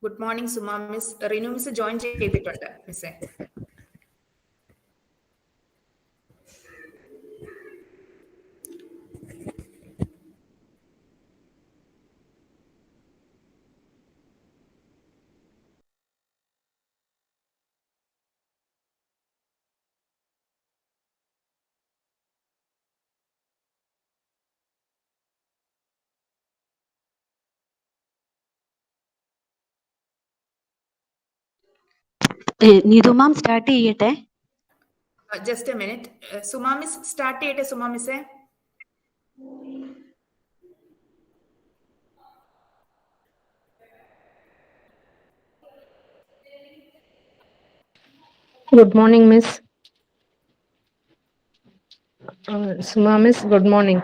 Good morning, Suma Miss. Renu Miss join ചെയ്തിട്ടുണ്ട് മിസ്സേ. Needu ma'am start ചെയ്യട്ടെ. Just a minute. Suma Miss start ചെയ്യട്ടെ Suma Missേ. Good morning, Miss. Suma Miss, good morning.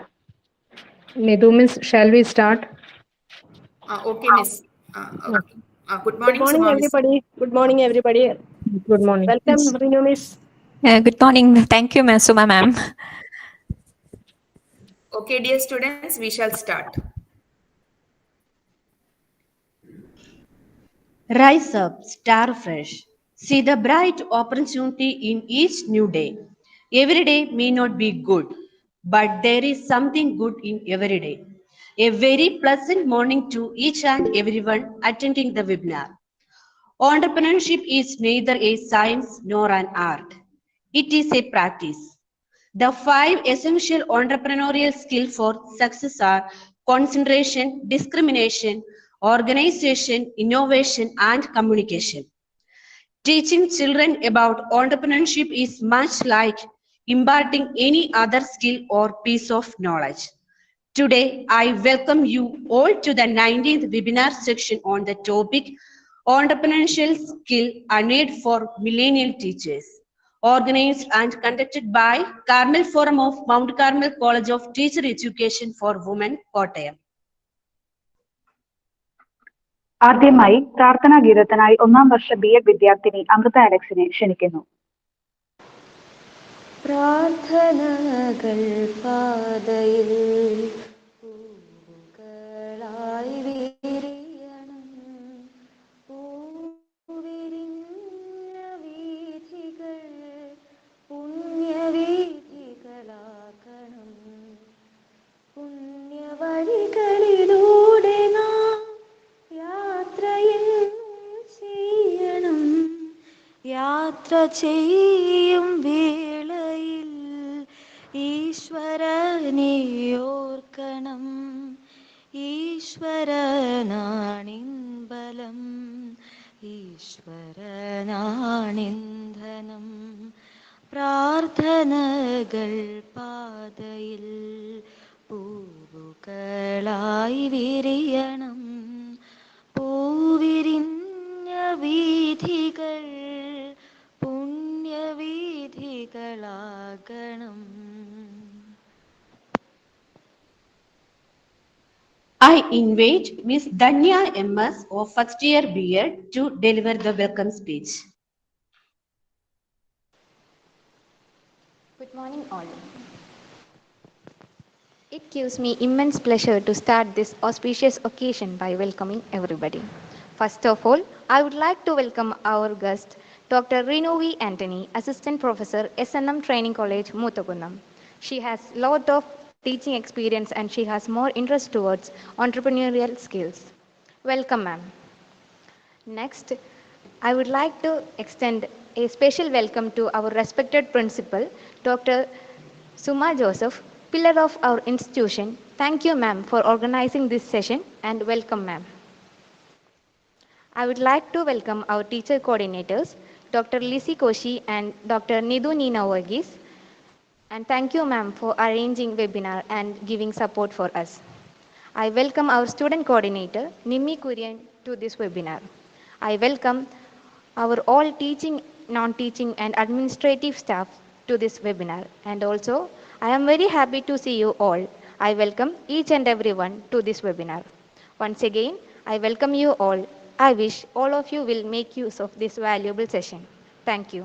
Needu Miss, shall we start? Okay, Miss. Good morning, Suma Miss. Everybody. Good morning, everybody. Good morning. Welcome, Renu Miss. Good morning. Thank you, Suma ma'am. Okay, dear students, we shall start. Rise up, star fresh. See the bright opportunity in each new day. Every day may not be good, but there is something good in every day. A very pleasant morning to each and everyone attending the webinar. Entrepreneurship is neither a science nor an art. It is a practice. The 5 essential entrepreneurial skills for success are concentration, discrimination, organization, innovation, and communication. Teaching children about entrepreneurship is much like imparting any other skill or piece of knowledge. Today, I welcome you all to the 19th webinar section on the topic Entrepreneurial Skill Unmade for Millennial Teachers, organized and conducted by Carmel Forum of Mount Carmel College of Teacher Education for Women, Kottayam. ആദ്യമായി പ്രാർത്ഥനാ ഗീതത്തിനായി 1ാം വർഷ BEd വിദ്യാർത്ഥിനി അമൃത അലക്സിനെ ക്ഷണിക്കുന്നു. പ്രാർത്ഥനകൾ പാതയിൽ പൂക്കളായി വിരിയണം, പൂവിരിഞ്ഞ വീഥികൾ പുണ്യവീഥികളാക്കണം. പുണ്യവഴികളിലൂടെ നാം യാത്രയെന്നും ചെയ്യണം. യാത്ര ചെയ്യും വേളയിൽ ഈശ്വരനെ ഓർക്കണം. ഈശ്വരനാണിൻബലം, ഈശ്വരനാണിന്ധനം. പ്രാർത്ഥനകൾ പാതയിൽ പൂവുകളായി വിരിയണം, പൂവിരിഞ്ഞ വീഥികൾ പുണ്യവീഥികളാകണം. I invite Miss Danya MS of first year BEd to deliver the welcome speech. Good morning all. It gives me immense pleasure to start this auspicious occasion by welcoming everybody. First of all, I would like to welcome our guest, Dr. Renu V. Anthony, Assistant Professor, SNM Training College, Muthukunnam. She has a lot of teaching experience and she has more interest towards entrepreneurial skills. Welcome, ma'am. Next, I would like to extend a special welcome to our respected principal, Dr. Suma Joseph, pillar of our institution. Thank you, ma'am, for organizing this session, and welcome, ma'am. I would like to welcome our teacher coordinators, Dr. Lisi Koshi and Dr. Nidu Nina Varghese. And thank you, ma'am, for arranging webinar and giving support for us. I welcome our student coordinator, Nimmi Kurian, to this webinar. I welcome our all teaching, non-teaching and administrative staff to this webinar. And also, I am very happy to see you all. I welcome each and everyone to this webinar. Once again, I welcome you all. I wish all of you will make use of this valuable session. Thank you.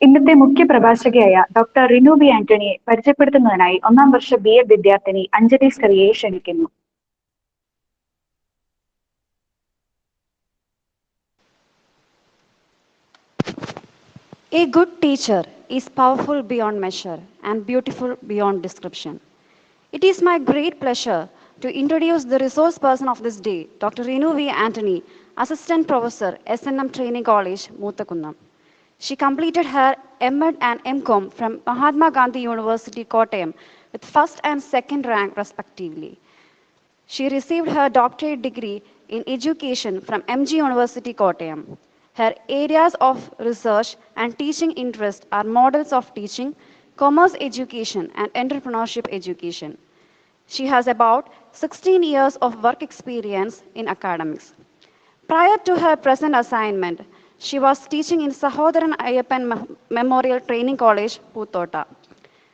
ഇന്നത്തെ മുഖ്യ പ്രഭാഷകയായ doctor Rinu B ആന്റണിയെ പരിചയപ്പെടുത്തുന്നതിനായി 1ാം വർഷ BEd വിദ്യാർത്ഥിനി അഞ്ജലി സ്കറിയെ ക്ഷണിക്കുന്നു. A good teacher is powerful beyond measure and beautiful beyond description. It is my great pleasure to introduce the resource person of this day, Dr. Renu V. Anthony, Assistant Professor, SNM Training College, Muthakunnam. She completed her M.Ed and M.Com from Mahatma Gandhi University, Kottayam, with first and second rank respectively. She received her doctorate degree in education from MG University, Kottayam. Her areas of research and teaching interest are models of teaching, commerce education, and entrepreneurship education. She has about 16 years of work experience in academics. Prior to her present assignment, she was teaching in Sahodaran Ayappan Memorial Training College, Puthota.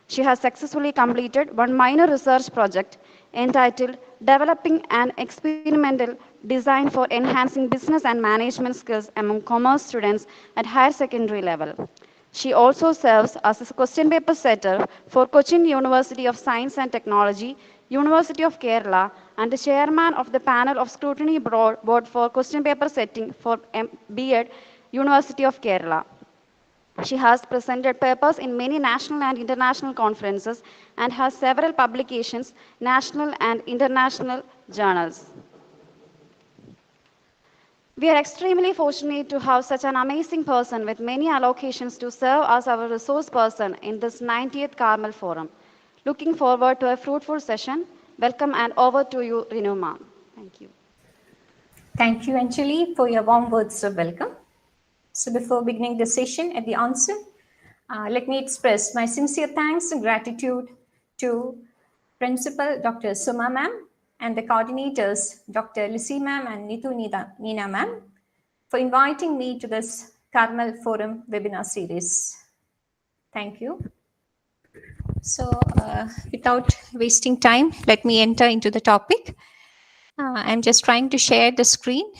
She has successfully completed one minor research project entitled Developing an Experimental Design for Enhancing Business and Management Skills Among Commerce Students at Higher Secondary Level. She also serves as a question paper setter for Cochin University of Science and Technology, University of Kerala, and the chairman of the panel of scrutiny board for question paper setting for B.Ed, University of Kerala. She has presented papers in many national and international conferences and has several publications, national and international journals. We are extremely fortunate to have such an amazing person with many allocations to serve as our resource person in this 90th Carmel Forum. Looking forward to a fruitful session. Welcome and over to you, Renu ma'am. Thank you. Thank you, Anjali, for your warm words of welcome. So before beginning the session at the onset, let me express my sincere thanks and gratitude to Principal Dr. Suma ma'am and the coordinators, Dr. Lissy ma'am and Nitu Nina ma'am, for inviting me to this Carmel Forum webinar series. Thank you. So without wasting time, let me enter into the topic. I'm just trying to share the screen.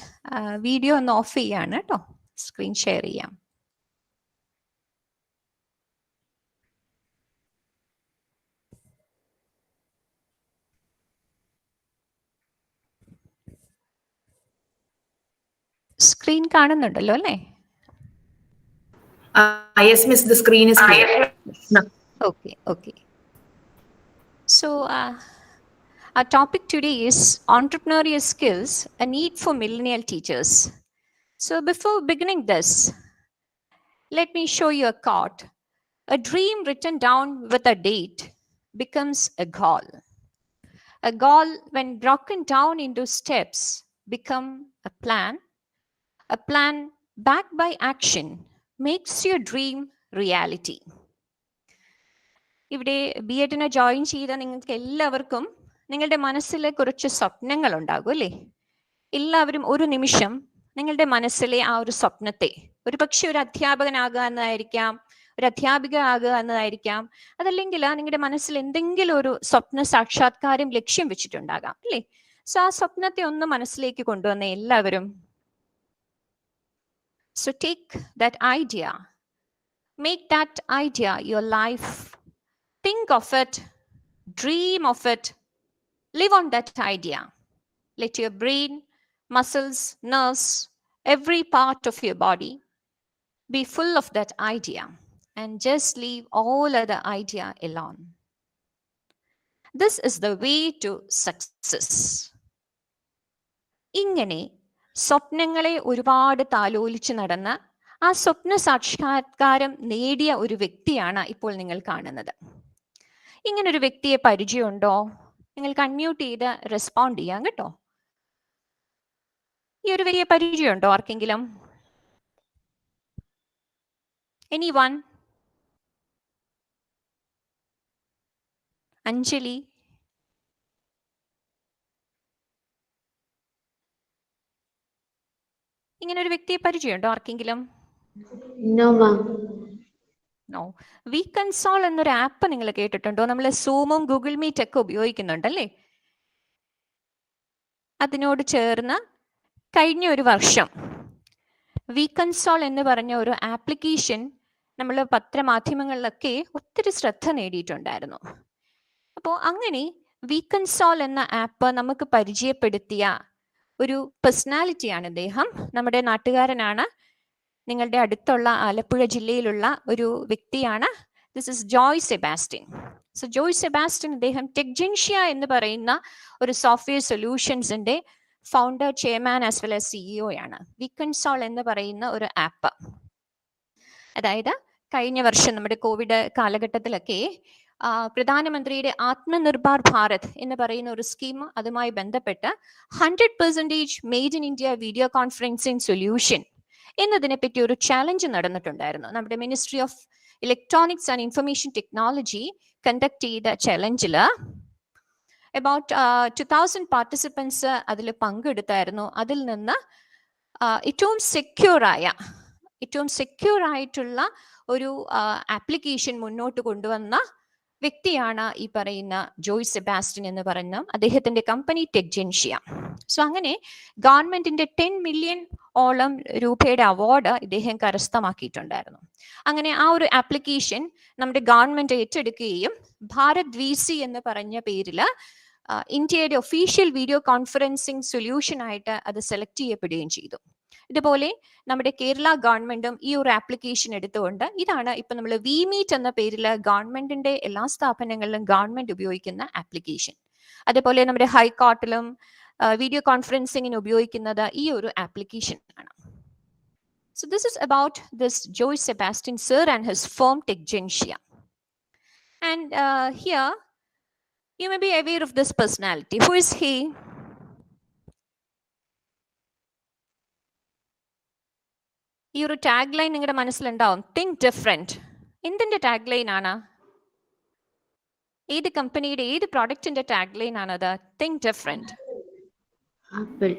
Video on off cheyana ട്ടോ. Screen share ചെയ്യാം. Screen കാണുന്നുണ്ടല്ലോ അല്ലേ? Yes, miss, the screen is clear. No. Okay. So our topic today is entrepreneurial skills, a need for millennial teachers. So before beginning this, let me show you a quote. A dream written down with a date becomes a goal. A goal, when broken down into steps, become a plan. A plan backed by action makes your dream reality. ഇവിടെ B.Edന് join ചെയ്ത നിങ്ങൾക്ക് എല്ലാവർക്കും നിങ്ങളുടെ മനസ്സിലെ കുറച്ച് സ്വപ്നങ്ങൾ ഉണ്ടാകും അല്ലേ? എല്ലാവരും ഒരു നിമിഷം നിങ്ങളുടെ മനസ്സിലെ ആ ഒരു സ്വപ്നത്തെ, ഒരു പക്ഷെ ഒരു അധ്യാപകനാകുക എന്നതായിരിക്കാം, ഒരു അധ്യാപിക ആകുക എന്നതായിരിക്കാം, അതല്ലെങ്കിൽ നിങ്ങളുടെ മനസ്സിൽ എന്തെങ്കിലും ഒരു സ്വപ്ന സാക്ഷാത്കാരം ലക്ഷ്യം വെച്ചിട്ടുണ്ടാകാം അല്ലേ? സോ ആ സ്വപ്നത്തെ ഒന്ന് മനസ്സിലേക്ക് കൊണ്ടുവന്ന എല്ലാവരും. So take that idea, make that idea your life. Think of it, dream of it, live on that idea. Let your brain, muscles, nerves, every part of your body be full of that idea and just leave all other idea alone. This is the way to success. ഇങ്ങനെ സ്വപ്നങ്ങളെ ഒരുപാട് താലോലിച്ച് നടന്ന ആ സ്വപ്ന സാക്ഷാത്കാരം നേടിയ ഒരു വ്യക്തിയാണ് ഇപ്പോൾ നിങ്ങൾ കാണുന്നത്. ഇങ്ങനൊരു വ്യക്തിയെ പരിചയമുണ്ടോ? നിങ്ങൾക്ക് അൺമ്യൂട്ട് ചെയ്ത് റെസ്പോണ്ട് ചെയ്യാം കേട്ടോ. ഈ ഒരു വ്യക്തിയെ പരിചയമുണ്ടോ ആർക്കെങ്കിലും? എനിവൺ? അഞ്ജലി? ഇങ്ങനെ ഒരു വ്യക്തിയെ പരിചയമുണ്ടോ ആർക്കെങ്കിലും? നോ. വി കൺസോൾ എന്നൊരു ആപ്പ് നിങ്ങൾ കേട്ടിട്ടുണ്ടോ? നമ്മൾ സൂമും ഗൂഗിൾ മീറ്റ് ഒക്കെ ഉപയോഗിക്കുന്നുണ്ടല്ലേ? അതിനോട് ചേർന്ന് കഴിഞ്ഞ ഒരു വർഷം വി കൺസോൾ എന്ന് പറഞ്ഞ ഒരു ആപ്ലിക്കേഷൻ നമ്മൾ പത്രമാധ്യമങ്ങളിലൊക്കെ ഒത്തിരി ശ്രദ്ധ നേടിയിട്ടുണ്ടായിരുന്നു. അപ്പോൾ അങ്ങനെ വി കൺസോൾ എന്ന ആപ്പ് നമുക്ക് പരിചയപ്പെടുത്തിയ ഒരു പേഴ്സണാലിറ്റിയാണ് ഇദ്ദേഹം. നമ്മുടെ നാട്ടുകാരനാണ്. നിങ്ങളുടെ അടുത്തുള്ള ആലപ്പുഴ ജില്ലയിലുള്ള ഒരു വ്യക്തിയാണ്. This is Joy Sebastian. So Joy Sebastian അദ്ദേഹം ടെക്ജൻഷ്യ എന്ന് പറയുന്ന ഒരു സോഫ്റ്റ്വെയർ സൊല്യൂഷൻസിന്റെ founder, chairman as well as CEO ആണ്. വികൺസോൾ എന്ന് പറയുന്ന ഒരു ആപ്പ്, അതായത് കഴിഞ്ഞ വർഷം നമ്മുടെ കോവിഡ് കാലഘട്ടത്തിലൊക്കെ പ്രധാനമന്ത്രിയുടെ ആത്മനിർഭർ ഭാരത് എന്ന് പറയുന്ന ഒരു സ്കീം, അതുമായി ബന്ധപ്പെട്ട് 100% made in India video conferencing solution എന്നതിനെ പറ്റി ഒരു ചാലഞ്ച് നടന്നിട്ടുണ്ടായിരുന്നു. നമ്മുടെ ministry of electronics and information technology conduct ചെയ്ത ചലഞ്ചിൽ about 2000 പാർട്ടിസിപ്പൻസ് അതിൽ പങ്കെടുത്തായിരുന്നു. അതിൽ നിന്ന് ഏറ്റവും സെക്യൂർ ആയിട്ടുള്ള ഒരു ആപ്ലിക്കേഷൻ മുന്നോട്ട് കൊണ്ടുവന്ന വ്യക്തിയാണ് ഈ പറയുന്ന ജോയ് സെബാസ്റ്റ്യൻ എന്ന് പറയുന്ന അദ്ദേഹത്തിന്റെ കമ്പനി ടെക്ജൻഷ്യ. സോ അങ്ങനെ ഗവൺമെന്റിന്റെ 10 മില്യൺ ഓളം രൂപയുടെ അവാർഡ് ഇദ്ദേഹം കരസ്ഥമാക്കിയിട്ടുണ്ടായിരുന്നു. അങ്ങനെ ആ ഒരു ആപ്ലിക്കേഷൻ നമ്മുടെ ഗവൺമെന്റ് ഏറ്റെടുക്കുകയും ഭാരത് VC എന്ന് പറഞ്ഞ പേരില് ഇന്ത്യയുടെ ഒഫീഷ്യൽ വീഡിയോ കോൺഫറൻസിങ് സൊല്യൂഷൻ ആയിട്ട് അത് സെലക്ട് ചെയ്യപ്പെടുകയും ചെയ്തു. ഇതുപോലെ നമ്മുടെ കേരള ഗവൺമെന്റും ഈ ഒരു ആപ്ലിക്കേഷൻ എടുത്തുകൊണ്ട്, ഇതാണ് ഇപ്പൊ നമ്മൾ വിമീറ്റ് എന്ന പേരിൽ ഗവൺമെന്റിന്റെ എല്ലാ സ്ഥാപനങ്ങളിലും ഗവൺമെന്റ് ഉപയോഗിക്കുന്ന ആപ്ലിക്കേഷൻ. അതേപോലെ നമ്മുടെ ഹൈക്കോർട്ടിലും വീഡിയോ കോൺഫറൻസിങ്ങിന് ഉപയോഗിക്കുന്നത് ഈ ഒരു ആപ്ലിക്കേഷൻ ആണ്. So this is about this Joy Sebastian sir and his firm Techgentia. And here you may be aware of this personality. Who is he? ഈ ഒരു ടാഗ് ലൈൻ നിങ്ങളുടെ മനസ്സിലുണ്ടാവും, തിങ്ക് ഡിഫറെന്റ്. എന്തിന്റെ ടാഗ് ലൈൻ ആണ്? ഏത് കമ്പനിയുടെ ഏത് പ്രോഡക്റ്റിന്റെ ടാഗ് ലൈൻ ആണത്? Think different. Apple.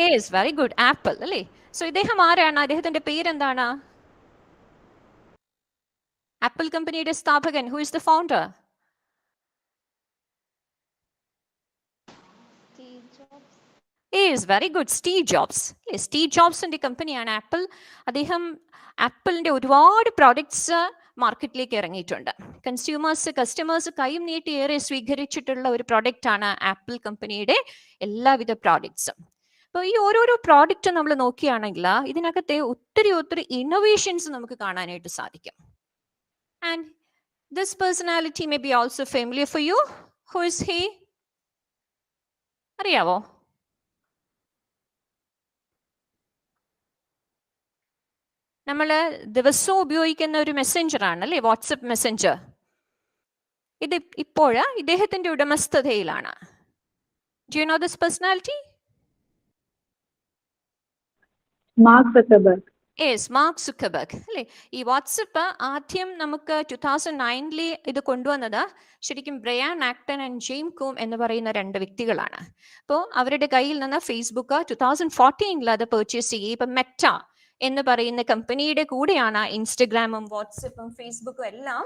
Yes, very good, Apple അല്ലേ. സോ ഇദ്ദേഹം ആരാണ്? അദ്ദേഹത്തിന്റെ പേരെന്താണ്? ആപ്പിൾ കമ്പനിയുടെ സ്ഥാപകൻ. Who is the founder? Very good, Steve Jobs. Steve ജോബ്സിന്റെ കമ്പനിയാണ് ആപ്പിൾ. അദ്ദേഹം ആപ്പിളിന്റെ ഒരുപാട് പ്രോഡക്ട്സ് മാർക്കറ്റിലേക്ക് ഇറങ്ങിയിട്ടുണ്ട്. കസ്റ്റമേഴ്സ് കൈയും നീട്ടി ഏറെ സ്വീകരിച്ചിട്ടുള്ള ഒരു പ്രോഡക്റ്റ് ആണ് ആപ്പിൾ കമ്പനിയുടെ എല്ലാവിധ പ്രോഡക്ട്സും. അപ്പോൾ ഈ ഓരോരോ പ്രോഡക്റ്റ് നമ്മൾ നോക്കുകയാണെങ്കിൽ ഇതിനകത്തെ ഒത്തിരി ഇന്നോവേഷൻസ് നമുക്ക് കാണാനായിട്ട് സാധിക്കും. And this personality may be also familiar for you. Who is he? അറിയാവോ? നമ്മൾ ദിവസവും ഉപയോഗിക്കുന്ന ഒരു മെസ്സഞ്ചർ ആണ് അല്ലേ, വാട്സപ്പ് മെസ്സഞ്ചർ. ഇത് ഇപ്പോൾ ഇദ്ദേഹത്തിന്റെ ഉടമസ്ഥതയിലാണ്. ഡു യു നോ ദിസ് പേഴ്സണാലിറ്റി? Mark Zuckerberg. മാർക്ക് സുക്കർബർഗ് അല്ലേ. ഈ വാട്സപ്പ് ആദ്യം നമുക്ക് 2009 ഇത് കൊണ്ടുവന്നത് ശരിക്കും Brian Acton and Jan Koum എന്ന് പറയുന്ന 2 വ്യക്തികളാണ്. അപ്പോൾ അവരുടെ കയ്യിൽ നിന്ന് ഫേസ്ബുക്ക് 2014 അത് പർച്ചേസ് ചെയ്യും. ഇപ്പൊ മെറ്റ എന്ന് പറയുന്ന കമ്പനിയുടെ കൂടെയാണ് ഇൻസ്റ്റഗ്രാമും വാട്സപ്പും ഫേസ്ബുക്കും എല്ലാം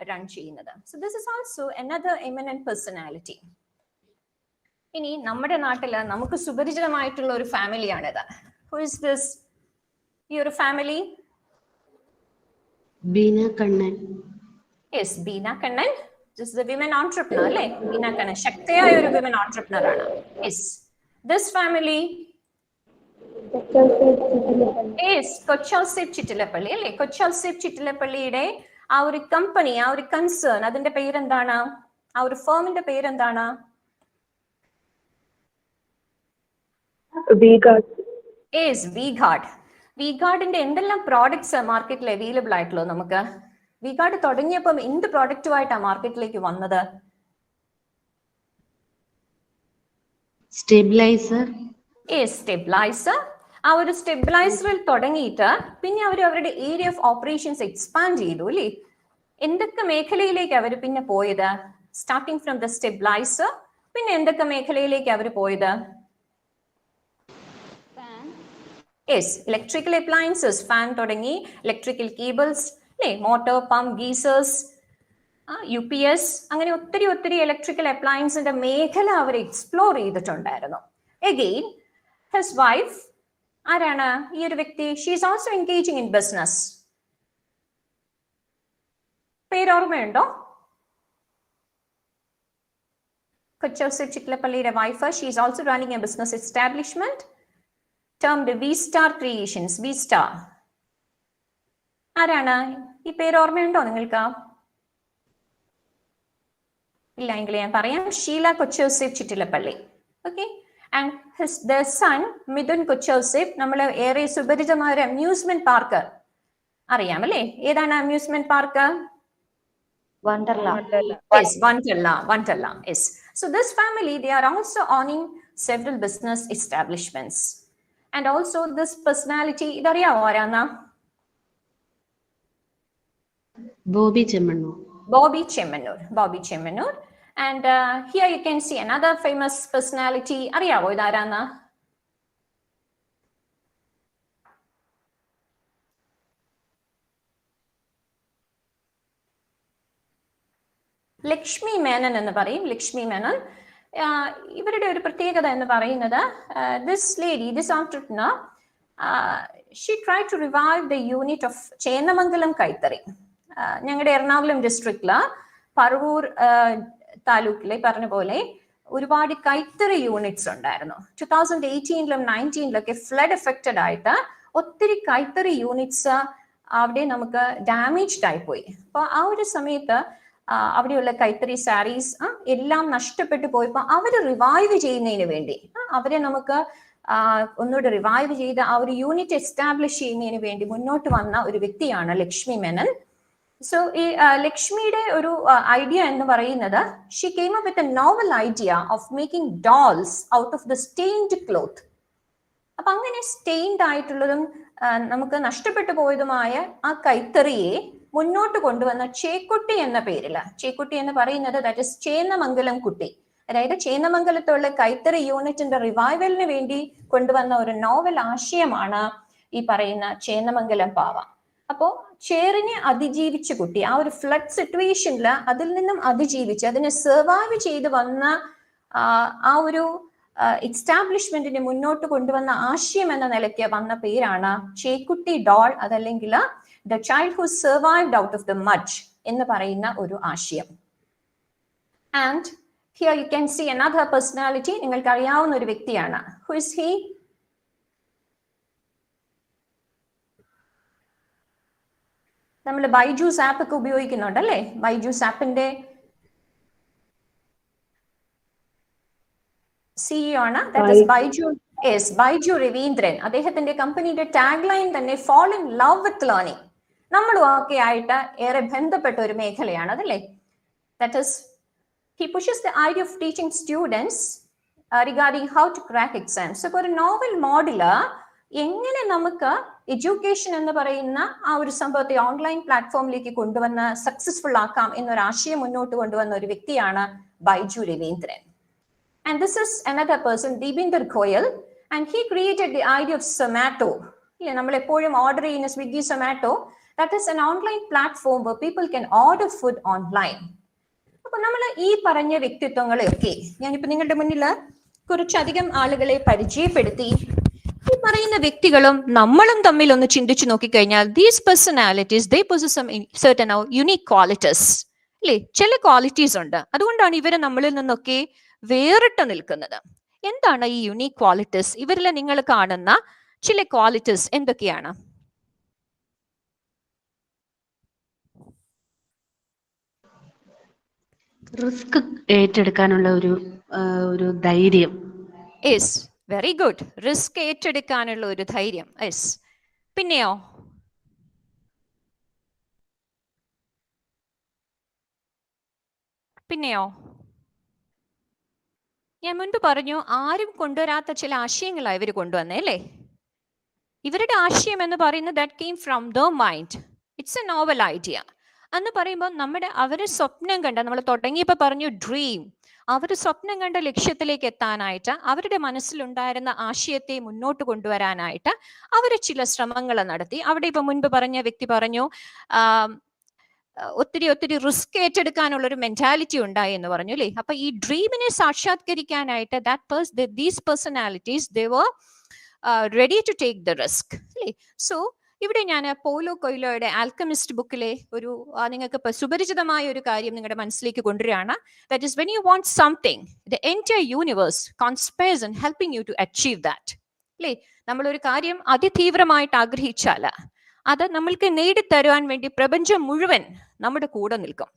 റൺ ചെയ്യുന്നത്. So this is also another eminent personality. ഇനി നമ്മുടെ നാട്ടില് നമുക്ക് സുപരിചിതമായിട്ടുള്ള ഒരു ഫാമിലിയാണിത്. Who is this? ഈ ഒരു family? Beena Kannan. Yes, Beena Kannan. This is a women entrepreneur അല്ലേ. ബീന കണ്ണൻ ശക്തിയായ ഒരു വിമൻ ഓൺട്രപ്രണർ ആണ്. Yes, this family Kochouseph Chittilappilly അല്ലേ. കൊച്ചൗസേപ്പ് ചിറ്റിലപ്പള്ളിയുടെ ആ ഒരു കമ്പനി, ആ ഒരു കൺസേൺ, അതിന്റെ പേരെന്താണ്? ആ ഒരു ഫേമിന്റെ പേരെന്താണ്? വിഗാർഡിന്റെ എന്തെല്ലാം പ്രോഡക്ട്സ് മാർക്കറ്റിൽ അവൈലബിൾ ആയിട്ടുള്ളൂ നമുക്ക്? വിഗാർഡ് തുടങ്ങിയപ്പം എന്ത് പ്രോഡക്റ്റുമായിട്ടാണ് മാർക്കറ്റിലേക്ക് വന്നത്? സ്റ്റെബിലൈസർ. സ്റ്റെബിലൈസർ. ആ ഒരു സ്റ്റെബിലൈസറിൽ തുടങ്ങിയിട്ട് പിന്നെ അവർ അവരുടെ ഏരിയ ഓഫ് ഓപ്പറേഷൻസ് എക്സ്പാൻഡ് ചെയ്തു അല്ലേ. എന്തൊക്കെ മേഖലയിലേക്ക് അവർ പിന്നെ പോയത്? സ്റ്റാർട്ടിങ് ഫ്രം ദ സ്റ്റെബിലൈസർ, പിന്നെ എന്തൊക്കെ മേഖലയിലേക്ക് അവർ പോയത്? ഇലക്ട്രിക്കൽ അപ്ലയൻസസ്, ഫാൻ തുടങ്ങി, ഇലക്ട്രിക്കൽ കേബിൾസ് അല്ലേ, മോട്ടോർ, പമ്പ്, ഗീസേഴ്സ്, UPS, അങ്ങനെ ഒത്തിരി ഇലക്ട്രിക്കൽ അപ്ലയൻസിന്റെ മേഖല അവർ എക്സ്പ്ലോർ ചെയ്തിട്ടുണ്ടായിരുന്നു. എഗെയിൻ ഹിസ് വൈഫ് ആരാണ്? ഈ ഒരു വ്യക്തി, she is also engaging in business. പേരോർമ്മയുണ്ടോ? കൊച്ചൗസേപ്പ് ചിറ്റിലപ്പള്ളിയുടെ wife, she is also running a business establishment. termed V-Star Creations. V-Star. ആരാണ്? ഈ പേര് ഓർമ്മയുണ്ടോ നിങ്ങൾക്ക്? ഇല്ല എങ്കിൽ ഞാൻ പറയാം. Sheela Kochouseph Chittilappilly. Okay. And the son Mithun Kochouseph. നമ്മൾ ഏറെ സുപരിചിതമായ ഒരു അമ്യൂസ്മെന്റ് പാർക്ക് അറിയാം അല്ലേ? ഏതാണ് amusement park? Wonderla. Yes, Wonderla. Yes. So this family, they are also owning several business establishments. And also this personality, idariyavu arana? Bobby Chemmanur. Bobby Chemanur. And here you can see another famous personality. Ariyavo idarana? Lakshmi Menon എന്ന് പറയും. ലക്ഷ്മി മേനൻ. ഇവരുടെ ഒരു പ്രത്യേകത എന്ന് പറയുന്നത്, this lady, this entrepreneur, she tried to revive the unit of Chendamangalam കൈത്തറി. ഞങ്ങളുടെ എറണാകുളം ഡിസ്ട്രിക്റ്റില് പറവൂർ താലൂക്കിലെ പറഞ്ഞ പോലെ ഒരുപാട് കൈത്തറി യൂണിറ്റ്സ് ഉണ്ടായിരുന്നു. 2018-ലും 19-ലൊക്കെ ഫ്ലഡ് എഫക്റ്റഡ് ആയിട്ട് ഒത്തിരി കൈത്തറി യൂണിറ്റ്സ് അവിടെ നമുക്ക് ഡാമേജ്ഡ് ആയിപ്പോയി. അപ്പൊ ആ ഒരു സമയത്ത് അവിടെയുള്ള കൈത്തറി സാരീസ് എല്ലാം നഷ്ടപ്പെട്ടു പോയപ്പോൾ അവര് റിവൈവ് ചെയ്യുന്നതിന് വേണ്ടി, അവരെ നമുക്ക് ഒന്നുകൂടെ റിവൈവ് ചെയ്ത് ആ ഒരു യൂണിറ്റ് എസ്റ്റാബ്ലിഷ് ചെയ്യുന്നതിന് വേണ്ടി മുന്നോട്ട് വന്ന ഒരു വ്യക്തിയാണ് ലക്ഷ്മി മേനൻ. സോ ഈ ലക്ഷ്മിയുടെ ഒരു ഐഡിയ എന്ന് പറയുന്നത്, she came up with a novel idea of making dolls out of the stained cloth. അപ്പൊ അങ്ങനെ സ്റ്റെയിൻഡ് ആയിട്ടുള്ളതും നമുക്ക് നഷ്ടപ്പെട്ടു പോയതുമായ ആ കൈത്തറിയെ മുന്നോട്ട് കൊണ്ടുവന്ന ചേക്കുട്ടി എന്ന പേരില്, ചേക്കുട്ടി എന്ന് പറയുന്നത് ദാറ്റ് ഇസ് ചേന്നമംഗലം കുട്ടി, അതായത് ചേന്നമംഗലത്തുള്ള കൈത്തറി യൂണിറ്റിന്റെ റിവൈവലിന് വേണ്ടി കൊണ്ടുവന്ന ഒരു നോവൽ ആശയമാണ് ഈ പറയുന്ന ചേന്നമംഗലം പാവ. അപ്പോ ചേറിനെ അതിജീവിച്ച കുട്ടി, ആ ഒരു ഫ്ലഡ് സിറ്റുവേഷനിൽ അതിൽ നിന്നും അതിജീവിച്ച് അതിനെ സർവൈവ് ചെയ്ത് വന്ന ആ ഒരു എസ്റ്റാബ്ലിഷ്മെന്റിനെ മുന്നോട്ട് കൊണ്ടുവന്ന ആശയം എന്ന നിലയ്ക്ക് വന്ന പേരാണ് ചേക്കുട്ടി ഡോൾ, അതല്ലെങ്കിൽ the child who survived out of the mud എന്ന് പറയുന്ന ഒരു ആശയം. And here you can see another personality. നിങ്ങൾക്ക് അറിയാവുന്ന ഒരു വ്യക്തിയാണ്. Who is he? നമ്മൾ ബൈജൂസ് ആപ്പ് ഒക്കെ ഉപയോഗിക്കുന്നുണ്ട് അല്ലേ? ബൈജൂസ് ആപ്പിന്റെ CEO ആണ്. That is Byju Raveendran. അദ്ദേഹത്തിന്റെ കമ്പനിയുടെ ടാഗ് ലൈൻ തന്നെ fall in love with learning. നമ്മളും ഒക്കെ ആയിട്ട് ഏറെ ബന്ധപ്പെട്ട ഒരു മേഖലയാണ് അതല്ലേ? That is, he pushes the idea of teaching students regarding how to crack exams. So ഒരു നോവൽ മോഡല് എങ്ങനെ നമുക്ക് എഡ്യൂക്കേഷൻ എന്ന് പറയുന്ന ആ ഒരു സംഭവത്തെ ഓൺലൈൻ പ്ലാറ്റ്ഫോമിലേക്ക് കൊണ്ടുവന്ന് സക്സസ്ഫുൾ ആക്കാം എന്നൊരു ആശയം മുന്നോട്ട് കൊണ്ടുവന്ന ഒരു വ്യക്തിയാണ് Baiju Raveendran. And this is another person, Deepinder Goyal, and he created the idea of Zomato. നമ്മൾ എപ്പോഴും ഓർഡർ ചെയ്യുന്ന Swiggy Zomato, that is an online platform where people can order food online. അപ്പൊ നമ്മൾ ഈ പറഞ്ഞ വ്യക്തിത്വങ്ങളെയൊക്കെ ഞാനിപ്പോ നിങ്ങളുടെ മുന്നിൽ കുറച്ചധികം ആളുകളെ പരിചയപ്പെടുത്തി. ഈ പറയുന്ന വ്യക്തികളും നമ്മളും തമ്മിൽ ഒന്ന് ചിന്തിച്ചു നോക്കിക്കഴിഞ്ഞാൽ, these personalities they possess some certain unique qualities അല്ലേ? ചില ക്വാളിറ്റീസ് ഉണ്ട്. അതുകൊണ്ടാണ് ഇവരെ നമ്മളിൽ നിന്നൊക്കെ വേറിട്ട് നിൽക്കുന്നത്. എന്താണ് ഈ യുണീക് ക്വാളിറ്റീസ്? ഇവരിൽ നിങ്ങൾ കാണുന്ന ചില ക്വാളിറ്റീസ് എന്തൊക്കെയാണ്? റിസ്ക് ഏറ്റെടുക്കാനുള്ള ഒരു ധൈര്യം. Yes, very good. റിസ്ക് ഏറ്റെടുക്കാനുള്ള ഒരു ധൈര്യം. യെസ്. പിന്നെയോ? ഞാൻ മുൻപ് പറഞ്ഞു, ആരും കൊണ്ടുവരാത്ത ചില ആശയങ്ങളാണ് ഇവർ കൊണ്ടുവന്നേ അല്ലേ? ഇവരുടെ ആശയം എന്ന് പറയുന്നത് that came from the mind. It's A novel idea എന്ന് പറയുമ്പോൾ അവര് സ്വപ്നം കണ്ട, നമ്മൾ തുടങ്ങിയപ്പോൾ പറഞ്ഞു ഡ്രീം, അവർ സ്വപ്നം കണ്ട ലക്ഷ്യത്തിലേക്ക് എത്താനായിട്ട് അവരുടെ മനസ്സിലുണ്ടായിരുന്ന ആശയത്തെ മുന്നോട്ട് കൊണ്ടുവരാനായിട്ട് അവർ ചില ശ്രമങ്ങൾ നടത്തി. അവിടെ ഇപ്പൊ മുൻപ് പറഞ്ഞ വ്യക്തി പറഞ്ഞു ഒത്തിരി റിസ്ക് ഏറ്റെടുക്കാനുള്ള ഒരു മെന്റാലിറ്റി ഉണ്ടായി എന്ന് പറഞ്ഞു അല്ലേ? അപ്പൊ ഈ ഡ്രീമിനെ സാക്ഷാത്കരിക്കാനായിട്ട് these personalities they were ready to take the risk അല്ലേ? സോ ഇവിടെ ഞാൻ പോലോ കൊയ്ലോയുടെ ആൽക്കമിസ്റ്റ് ബുക്കിലെ ഒരു നിങ്ങൾക്ക് സുപരിചിതമായ ഒരു കാര്യം നിങ്ങളുടെ മനസ്സിലേക്ക് കൊണ്ടുവരികയാണ്. That is when you want something, the entire universe conspires in helping you to achieve that. അല്ലേ? നമ്മളൊരു കാര്യം അതിതീവ്രമായിട്ട് ആഗ്രഹിച്ചാൽ അത് നമ്മൾക്ക് നേടിത്തരുവാൻ വേണ്ടി പ്രപഞ്ചം മുഴുവൻ നമ്മുടെ കൂടെ നിൽക്കും.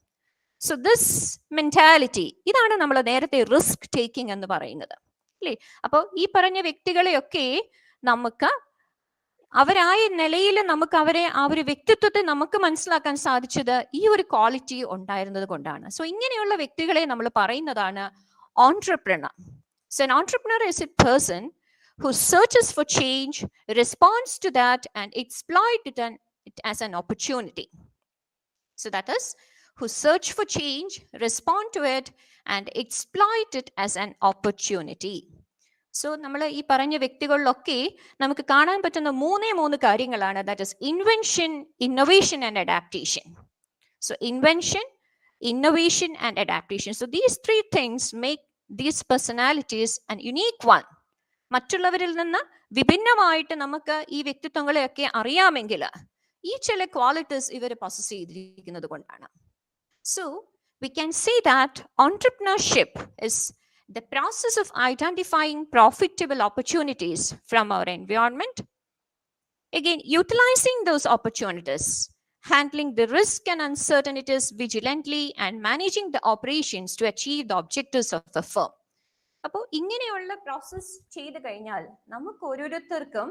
സോ ദിസ് മെന്റാലിറ്റി, ഇതാണ് നമ്മൾ നേരത്തെ റിസ്ക് ടേക്കിംഗ് എന്ന് പറയുന്നത്, അല്ലേ? അപ്പോൾ ഈ പറഞ്ഞ വ്യക്തികളെയൊക്കെ നമുക്ക് അവരായ നിലയിൽ നമുക്ക് അവരെ, ആ ഒരു വ്യക്തിത്വത്തെ നമുക്ക് മനസ്സിലാക്കാൻ സാധിച്ചത് ഈ ഒരു ക്വാളിറ്റി ഉണ്ടായിരുന്നത് കൊണ്ടാണ്. സോ ഇങ്ങനെയുള്ള വ്യക്തികളെ നമ്മൾ പറയുന്നതാണ് entrepreneur. So an entrepreneur is a person who searches for change, responds to that, and exploits it as an opportunity. So that is, who search for change, respond to it, and exploit it as an opportunity. So നമ്മൾ ഈ പറഞ്ഞ വ്യക്തികളിലൊക്കെ നമുക്ക് കാണാൻ പറ്റുന്ന മൂന്ന് കാര്യങ്ങളാണ്. That is invention, innovation and adaptation. So invention, innovation and adaptation. So these three things make these personalities an unique one. മറ്റുള്ളവരിൽ നിന്ന് വിഭിന്നമായിട്ട് നമുക്ക് ഈ വ്യക്തിത്വങ്ങളെയൊക്കെ അറിയാമെങ്കിൽ ഈ ചില ക്വാളിറ്റീസ് ഇവർ possess ചെയ്തിരിക്കുന്നത് കൊണ്ടാണ്. So we can say that entrepreneurship is the process of identifying profitable opportunities from our environment, again utilizing those opportunities, handling the risk and uncertainties vigilantly, and managing the operations to achieve the objectives of the firm. അപ്പോൾ ഇങ്ങനെയുള്ള process ചെയ്ത് കഴിഞ്ഞാൽ നമുക്ക് ഓരോരുത്തർക്കും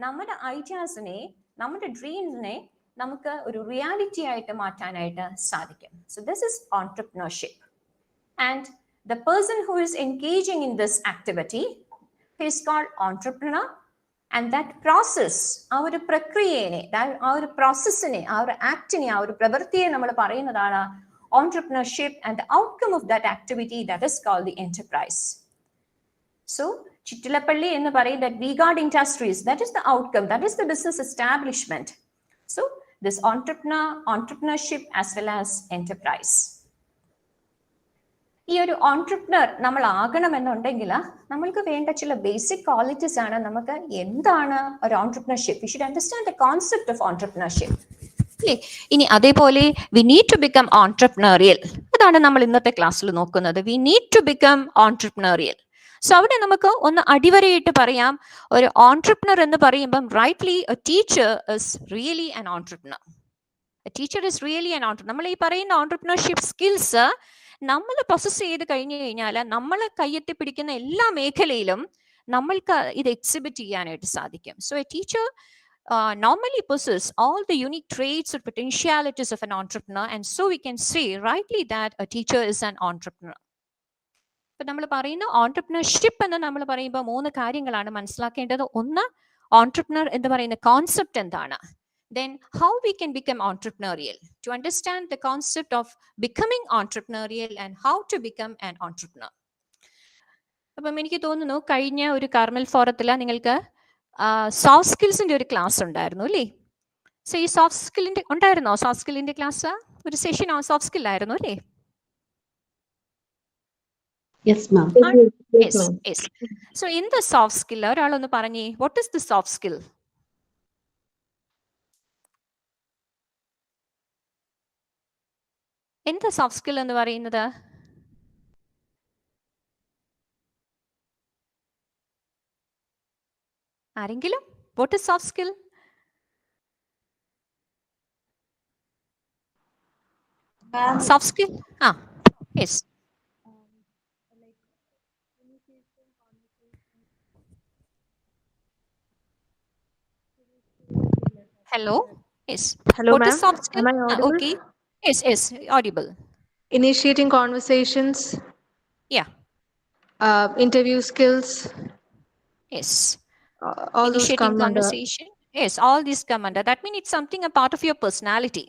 നമ്മുടെ ഐഡിയാസിനെ, നമ്മുടെ ഡ്രീംസിനെ നമുക്ക് ഒരു റിയാലിറ്റി ആയിട്ട് മാറ്റാനായിട്ട് സാധിക്കും. So this is entrepreneurship. And the person who is engaging in this activity is called entrepreneur. And that process, ആ ഒരു പ്രക്രിയയെ, ആ ഒരു പ്രോസസ്സിനെ, ആ ഒരു ആക്ടിനെ, ആ ഒരു പ്രവൃത്തിയെ നമ്മൾ പറയുന്നതാണ് entrepreneurship, and the outcome of that activity, that is called the enterprise. So Chittilapalli എന്ന് പറയും that V-Guard Industries, that is the outcome, that is the business establishment. So this entrepreneurship as well as enterprise. ഈ ഒരു entrepreneur നമ്മൾ ആകണമെന്നുണ്ടെങ്കിൽ നമ്മൾക്ക് വേണ്ട ചില basic qualities ആണ്. നമുക്ക് എന്താണ് ഒരു entrepreneurship? We should understand the concept of entrepreneurship, അല്ലേ? ഇനി അതേപോലെ we need to become entrepreneurial. അതാണ് നമ്മൾ ഇന്നത്തെ ക്ലാസ്സിൽ നോക്കുന്നത്. We need to become entrepreneurial. So അവിടെ നമുക്ക് ഒന്ന് അടിവരയിട്ട് പറയാം, ഒരു ഓൺട്രപ്രണർ എന്ന് പറയുമ്പം rightly a teacher is really an entrepreneur. A teacher is really an entrepreneur. നമ്മൾ ഈ പറയുന്ന ഓൺട്രപ്രണർഷിപ്പ് സ്കിൽസ് നമ്മൾ പ്രൊസസ് ചെയ്ത് കഴിഞ്ഞു കഴിഞ്ഞാൽ നമ്മൾ കയ്യെത്തി പിടിക്കുന്ന എല്ലാ മേഖലയിലും നമ്മൾക്ക് ഇത് എക്സിബിറ്റ് ചെയ്യാനായിട്ട് സാധിക്കും. So A teacher normally possess all the unique traits or potentialities of an entrepreneur, and so we can say rightly that a teacher is an entrepreneur. ഇപ്പൊ നമ്മൾ പറയുന്ന ഓൺട്രപ്രണർഷിപ്പ് എന്ന് നമ്മൾ പറയുമ്പോൾ 3 കാര്യങ്ങളാണ് മനസ്സിലാക്കേണ്ടത്. ഒന്ന്, ഓൺട്രപ്രണർ എന്ന് പറയുന്ന കോൺസെപ്റ്റ് എന്താണ്. Then how we can become entrepreneurial. To understand the concept of becoming entrepreneurial and how to become an entrepreneur. അപ്പം എനിക്ക് തോന്നുന്നു കഴിഞ്ഞ ഒരു കാർമൽ ഫോറത്തിൽ നിങ്ങൾക്ക് സോഫ്റ്റ് സ്കിൽസിന്റെ ഒരു ക്ലാസ് ഉണ്ടായിരുന്നു, അല്ലേ? സോ ഈ സോഫ്റ്റ് സ്കില്ലിന്റെ ഉണ്ടായിരുന്നോ? സോഫ്റ്റ് സ്കില്ലിന്റെ ക്ലാസ് ഒരു സെഷൻ സോഫ്റ്റ് സ്കിൽ ആയിരുന്നു, അല്ലേ? Yes, ma'am. Yes. So in the soft skill, ഒരാളൊന്ന് പറഞ്ഞേ, what is the soft skill? എന്താ സോഫ്റ്റ് സ്കിൽ എന്ന് പറയുന്നത്? ആരെങ്കിലും? What is soft skill? Soft skill, yes. Hello, yes. Hello, What ma'am. is soft skill? Am I audible? Okay. Yes, audible. Initiating conversations. Yeah. Interview skills. Yes. All those Initiating come under. conversation. Yes, all these come under. That means it's something a part of your personality.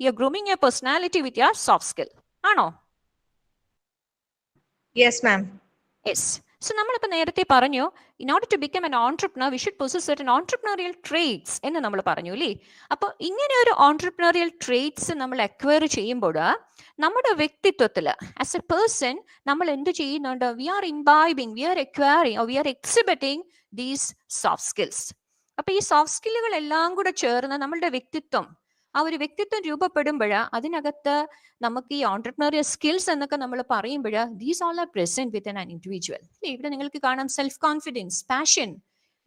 You're grooming your personality with your soft skill. Ano? Yes, ma'am. Yes. So നമ്മളിപ്പോൾ നേരത്തെ പറഞ്ഞു, in order to become an entrepreneur, we should possess certain entrepreneurial traits എന്ന് നമ്മൾ പറഞ്ഞു, അല്ലേ? അപ്പോൾ ഇങ്ങനെ ഒരു entrepreneurial traits നമ്മൾ അക്വയർ ചെയ്യുമ്പോൾ നമ്മുടെ വ്യക്തിത്വത്തിൽ ആസ് എ പേഴ്സൺ നമ്മൾ എന്ത് ചെയ്യുന്നുണ്ട്? We are imbibing, we are acquiring, we are exhibiting these soft skills. അപ്പൊ ഈ സോഫ്റ്റ് സ്കില്ലുകൾ എല്ലാം കൂടെ ചേർന്ന് നമ്മളുടെ വ്യക്തിത്വം, ആ ഒരു വ്യക്തിത്വം രൂപപ്പെടുമ്പോൾ അതിനകത്ത് നമുക്ക് ഈ ഓൺട്രപ്രണറിയൽ സ്കിൽസ് എന്നൊക്കെ നമ്മൾ പറയുമ്പോൾ these all are present within an individual. ഇവിടെ നിങ്ങൾക്ക് കാണാം self confidence, passion,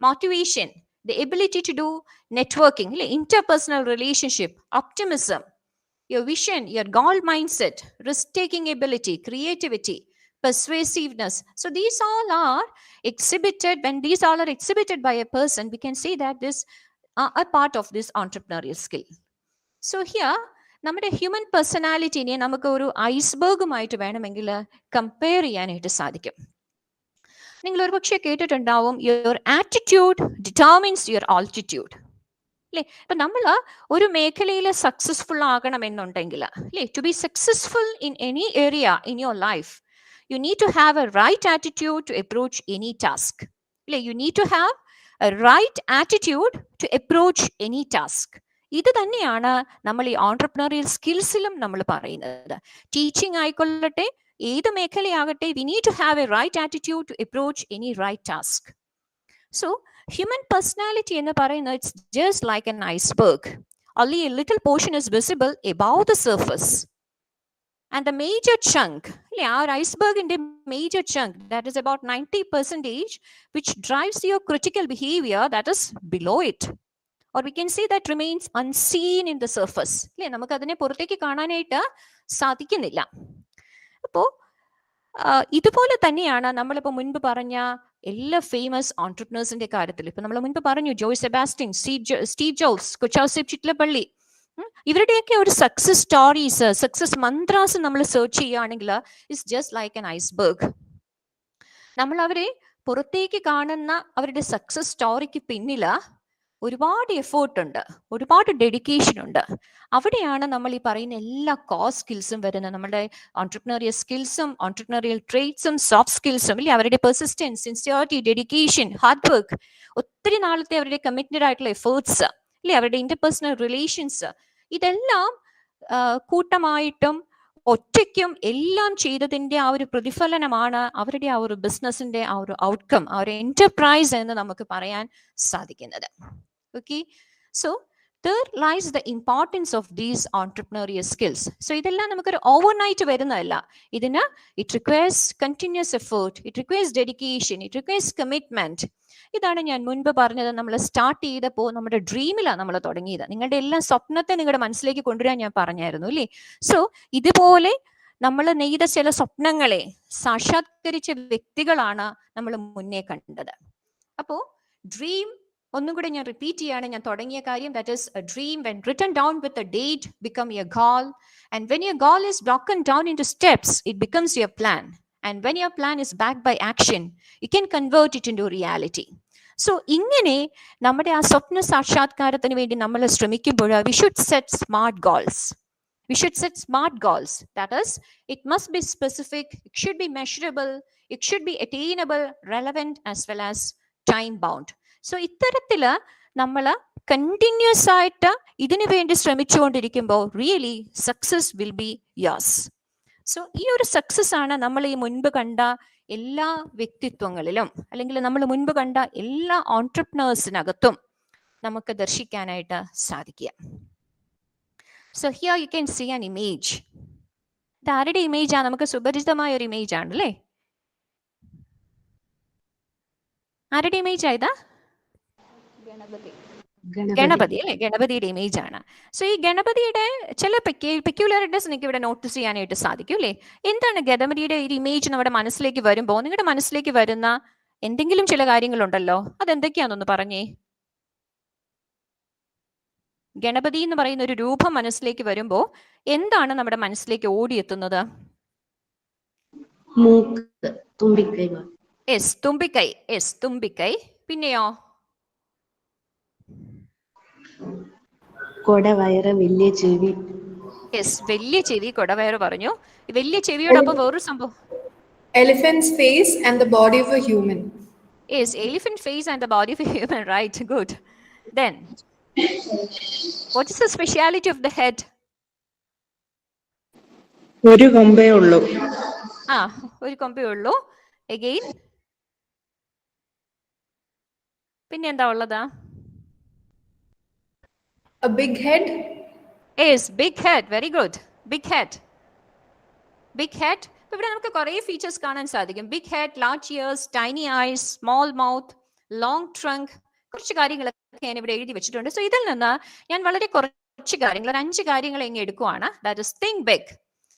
motivation, the ability to do networking, interpersonal relationship, optimism, your vision, your goal mindset, risk-taking ability, creativity, persuasiveness. So these all are exhibited. When these all are exhibited by a person, we can say that this are a part of this entrepreneurial skill. So here, നമ്മുടെ human പേഴ്സണാലിറ്റിനെ നമുക്ക് ഒരു ഐസ്ബർഗുമായിട്ട് വേണമെങ്കിൽ compare ചെയ്യാനായിട്ട് സാധിക്കും. നിങ്ങൾ ഒരു പക്ഷേ കേട്ടിട്ടുണ്ടാവും, your attitude determines your altitude. അല്ലേ? ഇപ്പൊ നമ്മൾ ഒരു മേഖലയിൽ സക്സസ്ഫുൾ ആകണമെന്നുണ്ടെങ്കിൽ, അല്ലേ, to be successful in any area in your life, you need to have a right attitude to approach any task. അല്ലേ, you need to have a right attitude to approach any task. ഇത് തന്നെയാണ് നമ്മൾ ഈ entrepreneurial സ്കിൽസിലും നമ്മൾ പറയുന്നത്. Teaching ആയിക്കൊള്ളട്ടെ, ഏത് മേഖലയാകട്ടെ, we need to have a right attitude to approach any right task. So human personality in the parayna, it's just like an iceberg. Only a little portion is visible above the surface. And the major chunk, our iceberg in the major chunk, that is about 90%, which drives your critical behavior, that is below it. Or we can say that remains unseen in the surface. നമുക്ക് അതിനെ പുറത്തേക്ക് കാണാനായിട്ട് സാധിക്കുന്നില്ല. അപ്പോൾ ഇതുപോലെ തന്നെയാണ് നമ്മളിപ്പോൾ മുൻപ് പറഞ്ഞ എല്ലാ ഫേമസ് ഓൺട്രപ്രണേഴ്സിന്റെ കാര്യത്തിൽ. ഇപ്പൊ നമ്മൾ മുൻപ് പറഞ്ഞു, ജോയ് സെബാസ്റ്റ്യൻ, സ്റ്റീവ് ജോബ്സ്, കൊച്ചാസിബ് ചിറ്റ്ലപ്പള്ളി, ഇവരുടെയൊക്കെ ഒരു സക്സസ് സ്റ്റോറീസ്, സക്സസ് മന്ത്രാസ് നമ്മൾ സെർച്ച് ചെയ്യുകയാണെങ്കിൽ it's just like an iceberg. നമ്മൾ അവരെ പുറത്തേക്ക് കാണുന്ന അവരുടെ സക്സസ് സ്റ്റോറിക്ക് പിന്നില് ഒരുപാട് എഫേർട്ട് ഉണ്ട്, ഒരുപാട് ഡെഡിക്കേഷൻ ഉണ്ട്. അവിടെയാണ് നമ്മൾ ഈ പറയുന്ന എല്ലാ കോർ സ്കിൽസും വരുന്നത്. നമ്മുടെ ഓൺട്രപ്രണറിയൽ സ്കിൽസും ഓൺട്രപ്രണറിയൽ ട്രേറ്റ്സും സോഫ്റ്റ് സ്കിൽസും, ഇല്ലേ, അവരുടെ persistence, sincerity, dedication, hard work, ഒത്തിരി നാളത്തെ അവരുടെ കമ്മിറ്റഡ് ആയിട്ടുള്ള എഫേർട്സ്, ഇല്ലേ, അവരുടെ ഇന്റർപേഴ്സണൽ റിലേഷൻസ്, ഇതെല്ലാം കൂട്ടമായിട്ടും ഒറ്റയ്ക്കും എല്ലാം ചെയ്തതിന്റെ ആ ഒരു പ്രതിഫലനമാണ് അവരുടെ ആ ഒരു ബിസിനസിന്റെ ആ ഒരു ഔട്ട്കം, ആ ഒരു എന്റർപ്രൈസ് എന്ന് നമുക്ക് പറയാൻ സാധിക്കുന്നത്. Okay, so there lies the importance of these entrepreneurial skills. So ഇതെല്ലാം നമുക്കൊരു ഓവർനൈറ്റ് വരുന്നതല്ല. ഇതിന് it requires continuous effort, it requires dedication, it requires commitment. ഇതാണ് ഞാൻ മുൻപ് പറഞ്ഞത്. നമ്മൾ സ്റ്റാർട്ട് ചെയ്തപ്പോൾ നമ്മുടെ ഡ്രീമിലാണ് നമ്മൾ തുടങ്ങിയത്. നിങ്ങളുടെ എല്ലാ സ്വപ്നത്തെ നിങ്ങളുടെ മനസ്സിലേക്ക് കൊണ്ടുവരാൻ ഞാൻ പറഞ്ഞായിരുന്നു, അല്ലേ? സോ ഇതുപോലെ നമ്മൾ നെയ്ത ചില സ്വപ്നങ്ങളെ സാക്ഷാത്കരിച്ച വ്യക്തികളാണ് നമ്മൾ മുന്നേ കണ്ടത്. അപ്പോ ഡ്രീം ഒന്നും കൂടെ ഞാൻ റിപ്പീറ്റ് ചെയ്യാണ്, ഞാൻ തുടങ്ങിയ കാര്യം. That is A dream when written down with a date become your goal, and when your goal is broken down into steps, it becomes your plan, and when your plan is backed by action, you can convert it into reality. So ഇങ്ങനെ നമ്മുടെ ആ സ്വപ്ന സാക്ഷാത്കാരത്തിന് വേണ്ടി നമ്മൾ ശ്രമിക്കുമ്പോൾ we should set smart goals. We should set smart goals. That is, it must be specific, it should be measurable, it should be attainable, relevant, as well as time bound. So ഇത്തരത്തില് നമ്മൾ continuous ആയിട്ട് ഇതിനു വേണ്ടി ശ്രമിച്ചുകൊണ്ടിരിക്കുമ്പോൾ really success will be yours. So ഈ ഒരു success ആണ് നമ്മൾ ഈ മുൻപ് കണ്ട എല്ലാ വ്യക്തിത്വങ്ങളിലും, അല്ലെങ്കിൽ നമ്മൾ മുൻപ് കണ്ട എല്ലാ ഓൺട്രപ്രണേഴ്സിനകത്തും നമുക്ക് ദർശിക്കാനായിട്ട് സാധിക്കുക. So here you can see an image. ഇത് ആരുടെ ഇമേജാണ്? നമുക്ക് സുപരിചിതമായ ഒരു ഇമേജ് ആണ്, അല്ലേ? ആരുടെ ഇമേജ് ആയതാ? ഗണപതി, അല്ലെ? ഗണപതിയുടെ ഇമേജ് ആണ്. സോ ഈ ഗണപതിയുടെ ചില പെക്യുലാരിറ്റീസ് നിങ്ങൾക്ക് ഇവിടെ നോട്ടീസ് ചെയ്യാനായിട്ട് സാധിക്കും, അല്ലേ? എന്താണ് ഗണപതിയുടെ ഒരു ഇമേജ് നമ്മുടെ മനസ്സിലേക്ക് വരുമ്പോൾ നിങ്ങളുടെ മനസ്സിലേക്ക് വരുന്ന എന്തെങ്കിലും ചില കാര്യങ്ങളുണ്ടല്ലോ, അതെന്തൊക്കെയാണെന്നൊന്ന് പറഞ്ഞേ. ഗണപതി എന്ന് പറയുന്ന ഒരു രൂപം മനസ്സിലേക്ക് വരുമ്പോൾ എന്താണ് നമ്മുടെ മനസ്സിലേക്ക് ഓടിയെത്തുന്നത്? തുമ്പിക്കൈ. യെസ്, തുമ്പിക്കൈ. പിന്നെയോ? കൊടവയറ്, വലിയ ചെവി. യെസ്, വലിയ ചെവി, കൊടവയറ് പറഞ്ഞു. വലിയ ചെവിയോടൊപ്പം വേറൊരു സംഭവം. Elephant's face and the body of a human. Yes, elephant face and the body of a human, right? Good. Then, what is the speciality of the head? ഒരു കൊമ്പേ ഉള്ളൂ. ഒരു കൊമ്പേ ഉള്ളൂ. Again, പിന്നെ എന്താ ഉള്ളതാ? A big head. Yes, big head. Very good. Big head. Big head. ഇവിടെ നമുക്ക് കുറേ ഫീച്ചേഴ്സ് കാണാൻ സാധിക്കും. Big head, large ears, tiny eyes, small mouth, long trunk, കുറച്ച് കാര്യങ്ങളൊക്കെ ഞാൻ ഇവിടെ എഴുതി വെച്ചിട്ടുണ്ട്. സോ ഇതിൽ നിന്ന് ഞാൻ വളരെ കുറച്ച് കാര്യങ്ങൾ, ഒരു 5 കാര്യങ്ങൾ ഇങ്ങനെ എടുക്കുവാണ്. That is think big,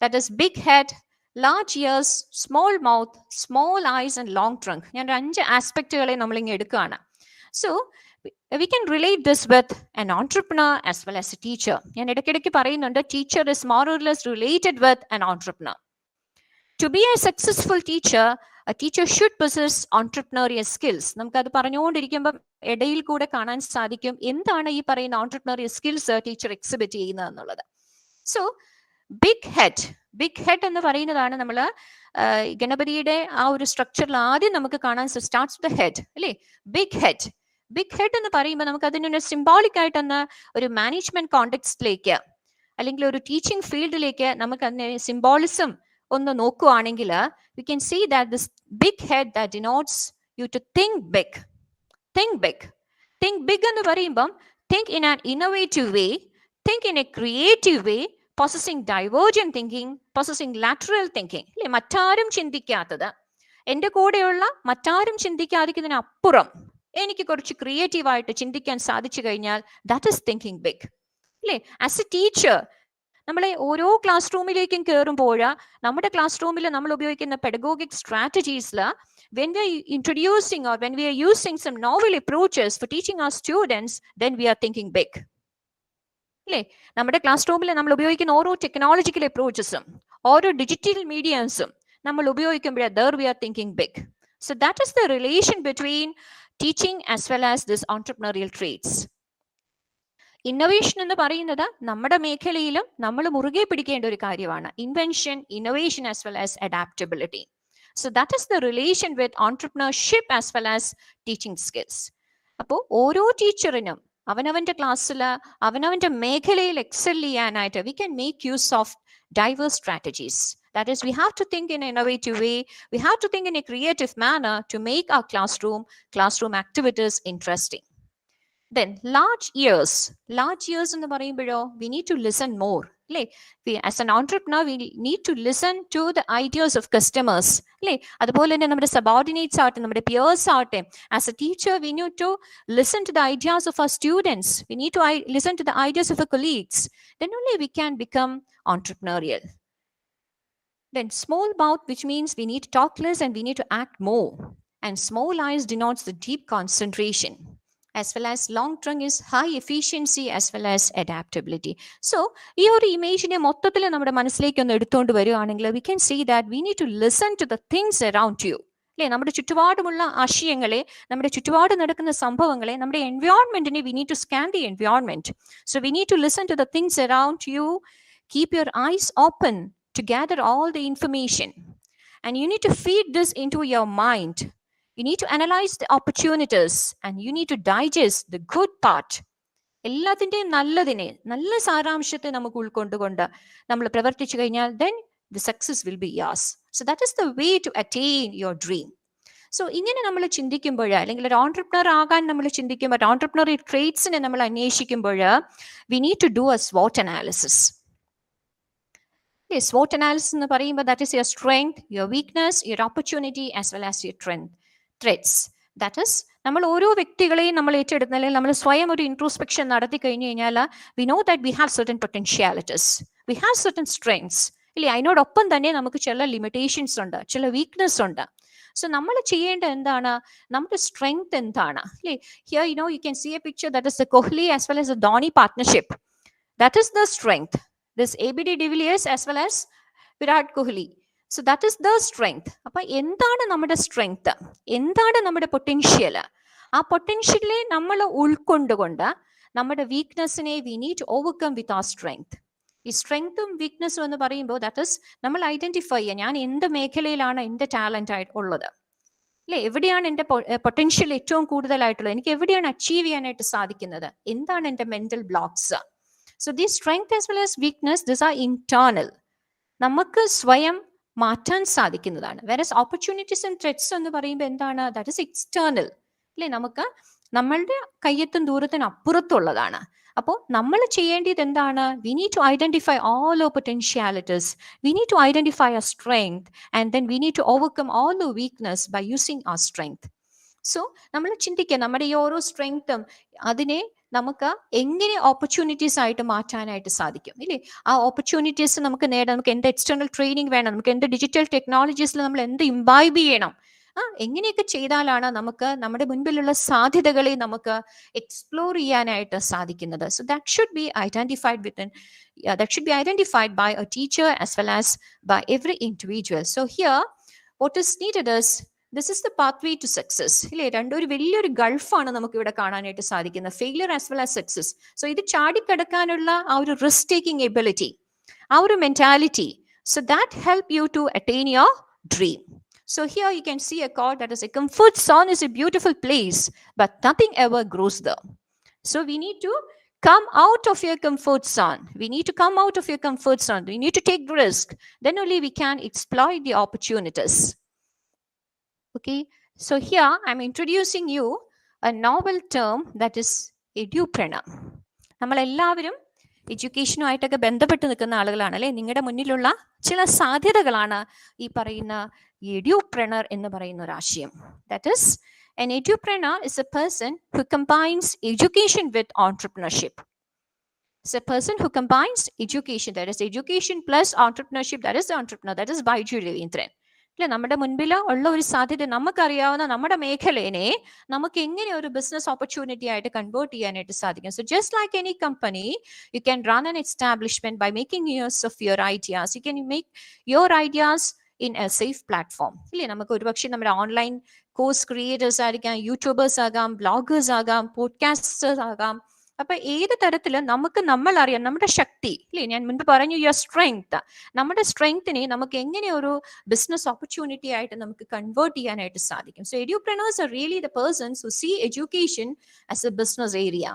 that is big head, large ears, small mouth, small eyes and long trunk. ഞാൻ ഒരു 5 ആസ്പെക്റ്റുകളെ നമ്മളിങ്ങനെ എടുക്കുകയാണ്. So we can relate this with an entrepreneur as well as a teacher. ഞാൻ ഇടയ്ക്കിടയ്ക്ക് പറയുന്നുണ്ട്, teacher is more or less related with an entrepreneur. To be a successful teacher, a teacher should possess entrepreneurial skills. നമുക്കത് പറഞ്ഞുകൊണ്ടിരിക്കുമ്പോൾ ഇടയിൽ കൂടെ കാണാൻ സാധിക്കും എന്താണ് ഈ പറയുന്ന entrepreneurial skills ടീച്ചർ എക്സിബിറ്റ് ചെയ്യുന്നത് എന്നുള്ളത്. സോ ബിഗ് ഹെഡ് എന്ന് പറയുന്നതാണ് നമ്മൾ ഗണപതിയുടെ ആ ഒരു സ്ട്രക്ചറിൽ ആദ്യം നമുക്ക് കാണാൻ സ്റ്റാർട്ട്സ് ദ ഹെഡ് അല്ലേ. ബിഗ് ഹെഡ് എന്ന് പറയുമ്പോൾ നമുക്ക് അതിനൊരു സിംബോളിക് ആയിട്ടൊന്ന് ഒരു മാനേജ്മെന്റ് കോണ്ടെക്സ്റ്റിലേക്ക് അല്ലെങ്കിൽ ഒരു ടീച്ചിങ് ഫീൽഡിലേക്ക് നമുക്ക് അതിനെ സിംബോളിസം ഒന്ന് നോക്കുകയാണെങ്കിൽ we can see that this big head that denotes you to think big എന്ന് പറയുമ്പം think in an innovative way, think in a creative way, possessing divergent thinking, possessing lateral thinking. അല്ലെ, മറ്റാരും ചിന്തിക്കാത്തത്, എൻ്റെ കൂടെയുള്ള മറ്റാരും ചിന്തിക്കാതിരിക്കുന്നതിനപ്പുറം എനിക്ക് കുറച്ച് ക്രിയേറ്റീവായിട്ട് ചിന്തിക്കാൻ സാധിച്ചു കഴിഞ്ഞാൽ ദാറ്റ് ഇസ് തിങ്കിങ് ബിഗ് അല്ലേ. ആസ് എ ടീച്ചർ നമ്മളെ ഓരോ ക്ലാസ് റൂമിലേക്കും കയറുമ്പോൾ നമ്മുടെ ക്ലാസ് റൂമിൽ നമ്മൾ ഉപയോഗിക്കുന്ന pedagogic സ്ട്രാറ്റജീസിൽ when we are introducing or when we are using some novel approaches for teaching our students, then we are thinking big. അല്ലേ, നമ്മുടെ ക്ലാസ് റൂമിൽ നമ്മൾ ഉപയോഗിക്കുന്ന ഓരോ ടെക്നോളജിക്കൽ അപ്രോച്ചസും ഓരോ ഡിജിറ്റൽ മീഡിയംസും നമ്മൾ ഉപയോഗിക്കുമ്പോൾ there we are thinking big. So that is the relation between teaching as well as this entrepreneurial traits. Innovation എന്ന് പറയുന്നത് നമ്മുടെ മേഖലയിലും നമ്മൾ മുറുകെ പിടിക്കേണ്ട ഒരു കാര്യമാണ്. Invention, innovation as well as adaptability. So that is the relation with entrepreneurship as well as teaching skills. അപ്പോൾ ഓരോ ടീച്ചറിനും അവനവന്റെ ക്ലാസ്സിൽ അവനവന്റെ മേഖലയിൽ എക്സൽ ചെയ്യാനായിട്ട് we can make use of diverse strategies. That is, we have to think in an innovative way. We have to think in a creative manner to make our classroom activities interesting. Then large ears എന്ന് പറയുമ്പോഴോ we need to listen more. അല്ലേ, as an entrepreneur we need to listen to the ideas of customers. അല്ലേ, അതുപോലെ തന്നെ നമ്മുടെ subordinates ആവട്ടെ, നമ്മുടെ peers ആവട്ടെ, as a teacher we need to listen to the ideas of our students. We need to listen to the ideas of our colleagues. Then only we can become entrepreneurial. Then small mouth, which means we need to talk less and we need to act more. And small eyes denotes the deep concentration. As well as long trunk is high efficiency as well as adaptability. So ഈ ഒരു ഇമേജിനെ മൊത്തത്തിൽ നമ്മുടെ മനസ്സിലേക്ക് ഒന്ന് എടുത്തുകൊണ്ട് വരികയാണെങ്കിൽ we can see that we need to listen to the things around you. അല്ലേ, നമ്മുടെ ചുറ്റുപാടുമുള്ള ആശയങ്ങളെ, നമ്മുടെ ചുറ്റുപാട് നടക്കുന്ന സംഭവങ്ങളെ, നമ്മുടെ എൻവയോൺമെന്റിനെ we need to scan the environment. So we need to listen to the things around you. Keep your eyes open to gather all the information. And you need to feed this into your mind. You need to analyze the opportunities and you need to digest the good part. എല്ലാത്തിൻ്റെയും നല്ല സാരാംശത്തെ നമുക്ക് ഉൾക്കൊണ്ടുകൊണ്ട് നമ്മൾ പ്രവർത്തിച്ചു കഴിഞ്ഞാൽ then the success will be yours. So that is the way to attain your dream. So ഇങ്ങനെ നമ്മൾ ചിന്തിക്കുമ്പോൾ, അല്ലെങ്കിൽ ഒരു ഓൺട്രപ്രണർ ആകാൻ നമ്മൾ ചിന്തിക്കുമ്പോൾ, ഓൺട്രപ്രണറി ട്രേറ്റ്സിനെ നമ്മൾ അന്വേഷിക്കുമ്പോൾ we need to do a SWOT analysis. SWOT analysis എന്ന് പറയുമ്പോൾ that is your strength, your weakness, your opportunity as well as your threats. That is, നമ്മൾ ഓരോ വ്യക്തികളെയും നമ്മൾ ഏറ്റെടുക്കുന്ന, അല്ലെങ്കിൽ നമ്മൾ സ്വയം ഒരു ഇൻട്രോസ്പെക്ഷൻ നടത്തി കഴിഞ്ഞു കഴിഞ്ഞാൽ we know that we have certain potentialities, we have certain strengths. ഇല്ലേ, അതിനോടൊപ്പം തന്നെ നമുക്ക് ചില ലിമിറ്റേഷൻസ് ഉണ്ട്, ചില വീക്ക്നെസ് ഉണ്ട്. സോ നമ്മൾ ചെയ്യേണ്ടത് എന്താണ്, നമ്മുടെ സ്ട്രെങ്ത് എന്താണ്? അല്ലേ, here you can see a picture that is the Kohli as well as the Dhoni partnership. That is the strength. This ABD de Villiers as well as Virat Kohli. So that is the strength. അപ്പോൾ എന്താണ് നമ്മുടെ strength, എന്താണ് നമ്മുടെ potential? ആ പൊട്ടൻഷ്യലിനെ നമ്മൾ ഉൾക്കൊണ്ടുകൊണ്ട് നമ്മുടെ വീക്ക്നെസ്സിനെ we need to overcome with our strength. ഈ സ്ട്രെങ്ത്തും വീക്ക്നെസ്സും എന്ന് പറയുമ്പോൾ ദാറ്റ് ഇസ് നമ്മൾ ഐഡന്റിഫൈ ചെയ്യുക, ഞാൻ എന്ത് മേഖലയിലാണ് എൻ്റെ ടാലന്റ് ആയിട്ട് ഉള്ളത്, അല്ലെ, എവിടെയാണ് എൻ്റെ പൊട്ടൻഷ്യൽ ഏറ്റവും കൂടുതലായിട്ടുള്ളത്, എനിക്ക് എവിടെയാണ് അച്ചീവ് ചെയ്യാനായിട്ട് സാധിക്കുന്നത്, എന്താണ് എൻ്റെ mental blocks. So these strength as well as weakness, these are internal. നമുക്ക് സ്വയം മാറ്റാൻ സാധിക്കുന്നതാണ്. Whereas opportunities and threats എന്ന് പറയുമ്പോൾ എന്താണ്, that is external. അല്ലെ, നമുക്ക് നമ്മളുടെ കയ്യെത്തും ദൂരത്തിന് അപ്പുറത്തുള്ളതാണ്. അപ്പോൾ നമ്മൾ ചെയ്യേണ്ടത് എന്താണ്, we need to identify all our potentialities, we need to identify our strength, and then we need to overcome all the weakness by using our strength. So നമ്മൾ ചിന്തിക്കുക നമ്മുടെ ഈ ഓരോ സ്ട്രെങ്ത്തും അതിനെ നമുക്ക് എങ്ങനെ ഓപ്പർച്യൂണിറ്റീസ് ആയിട്ട് മാറ്റാനായിട്ട് സാധിക്കും ഇല്ലേ? ആ ഓപ്പർച്യൂണിറ്റീസ് നമുക്ക് നേടാൻ നമുക്ക് എന്ത് എക്സ്റ്റേണൽ ട്രെയിനിങ് വേണം, നമുക്ക് എന്ത് ഡിജിറ്റൽ ടെക്നോളജീസിൽ നമ്മൾ എന്ത് ഇംബൈബ് ചെയ്യണം, എങ്ങനെയൊക്കെ ചെയ്താലാണ് നമുക്ക് നമ്മുടെ മുൻപിലുള്ള സാധ്യതകളെ നമുക്ക് എക്സ്പ്ലോർ ചെയ്യാനായിട്ട് സാധിക്കുന്നത്. So that should B identified by a teacher as well as by every individual. So here what is needed is this is the pathway to success ഇല്ലേ? രണ്ടൊരു വലിയൊരു ഗൾഫാണ് നമുക്ക് ഇവിടെ കാണാനായിട്ട് സാധിക്കുന്നത്, failure as well as success. So ഇത് ചാടിക്കടക്കാനുള്ള ആ ഒരു risk taking ability, ആ ഒരു mentality, so that help you to attain your dream. So here you can see a quote that is, a comfort zone is a beautiful place but nothing ever grows there. So we need to come out of your comfort zone. We need to come out of your comfort zone. We need to take the risk. Then only we can exploit the opportunities. Okay, so here I'm introducing you a novel term that is edupreneur. നമ്മളെല്ലാവരും എഡ്യൂക്കേഷനുമായിട്ടൊക്കെ ബന്ധപ്പെട്ട് നിൽക്കുന്ന ആളുകളാണ് അല്ലേ? നിങ്ങളുടെ മുന്നിലുള്ള ചില സാധ്യതകളാണ് ഈ പറയുന്ന edupreneur എന്ന് പറയുന്ന ഒരു ആശയം. That is, an edupreneur is a person who combines education with entrepreneurship. It's a person who combines education, that is education plus entrepreneurship, that is the entrepreneur, that is Baiju Ravindran. അല്ലെ? നമ്മുടെ മുൻപിൽ ഉള്ള ഒരു സാധ്യത, നമുക്കറിയാവുന്ന നമ്മുടെ മേഖലയെ നമുക്ക് എങ്ങനെ ഒരു ബിസിനസ് ഓപ്പർച്യൂണിറ്റി ആയിട്ട് കൺവേർട്ട് ചെയ്യാനായിട്ട് സാധിക്കും. So just like any company, you can run an establishment by making use of your ideas. You can make your ideas in a safe platform ഇല്ലേ? നമുക്ക് ഒരുപക്ഷെ നമ്മുടെ ഓൺലൈൻ കോഴ്സ് ക്രിയേറ്റേഴ്സ് ആയിരിക്കാം, YouTubers ആകാം, bloggers ആകാം, podcasters ആകാം. അപ്പൊ ഏത് തരത്തില് നമുക്ക് നമ്മൾ അറിയാം നമ്മുടെ ശക്തി ഇല്ലേ? ഞാൻ മുൻപ് പറഞ്ഞു യുവർ സ്ട്രെങ്ത്, നമ്മുടെ സ്ട്രെങ്ത്തിനെ നമുക്ക് എങ്ങനെ ഒരു ബിസിനസ് ഓപ്പർച്യൂണിറ്റി ആയിട്ട് നമുക്ക് കൺവേർട്ട് ചെയ്യാനായിട്ട് സാധിക്കും. So edupreneurs are really the persons who see education as a business area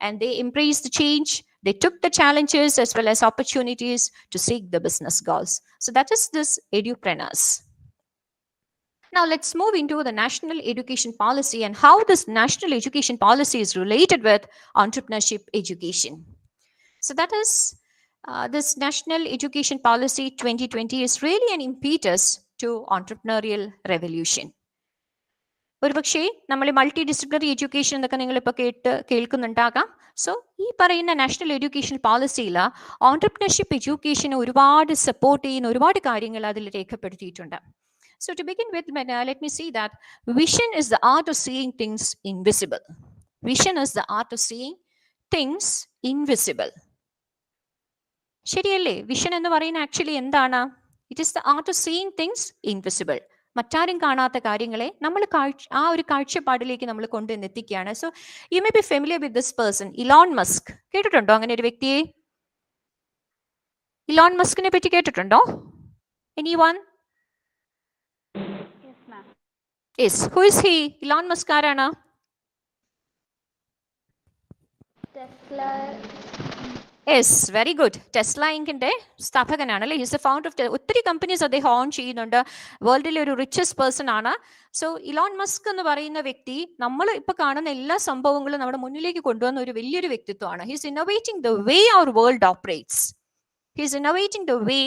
and they embrace the change. They took the challenges as well as opportunities to seek the business goals. So that is this edupreneurs. Now let's move into the national education policy and how this national education policy is related with entrepreneurship education. So that is, this national education policy 2020 is really an impetus to entrepreneurial revolution. ഒരുപക്ഷെ നമ്മൾ multi disciplinary education എന്നൊക്കെ നിങ്ങളിപ്പോൾ കേൾക്കുന്നുണ്ടാകാം. So ഈ പറയുന്ന national education പോളിസിയിൽ entrepreneurship എഡ്യൂക്കേഷനെ ഒരുപാട് support ചെയ്യുന്ന ഒരുപാട് കാര്യങ്ങൾ അതിൽ രേഖപ്പെടുത്തിയിട്ടുണ്ട്. So to begin with, let me see that vision is the art of seeing things invisible. Vision is the art of seeing things invisible. ശരിയല്ലേ? വിഷൻ എന്ന് പറയുന്ന ആക്ച്വലി എന്താണ്? It is the art of seeing things invisible. മറ്റാരും കാണാത്ത കാര്യങ്ങളെ നമ്മൾ ആ ഒരു കാഴ്ചപ്പാടിലേക്ക് നമ്മൾ കൊണ്ടുവന്നെത്തിക്കുകയാണ്. So you may be familiar with this person, Elon Musk. കേട്ടിട്ടുണ്ടോ അങ്ങനെ ഒരു വ്യക്തിയെ? ഇലോൺ മസ്കിനെ പറ്റി കേട്ടിട്ടുണ്ടോ? Anyone? Yes, who is he? Elon Musk ആരാണ്? Yes, very good. ടെസ്ല ഇങ്കിന്റെ സ്ഥാപകനാണ് അല്ലേ? ഹിസ് ദ ഫൗണ്ടർ ഓഫ് ഒത്തിരി കമ്പനീസ് അദ്ദേഹം ഓൺ ചെയ്യുന്നുണ്ട്. വേൾഡിലെ ഒരു റിച്ചസ്റ്റ് പേഴ്സൺ ആണ്. സോ ഇലോൺ മസ്ക് എന്ന് പറയുന്ന വ്യക്തി നമ്മൾ ഇപ്പൊ കാണുന്ന എല്ലാ സംഭവങ്ങളും നമ്മുടെ മുന്നിലേക്ക് കൊണ്ടുവന്ന ഒരു വലിയൊരു വ്യക്തിത്വമാണ്. His innovating the way our world operates. His innovating the way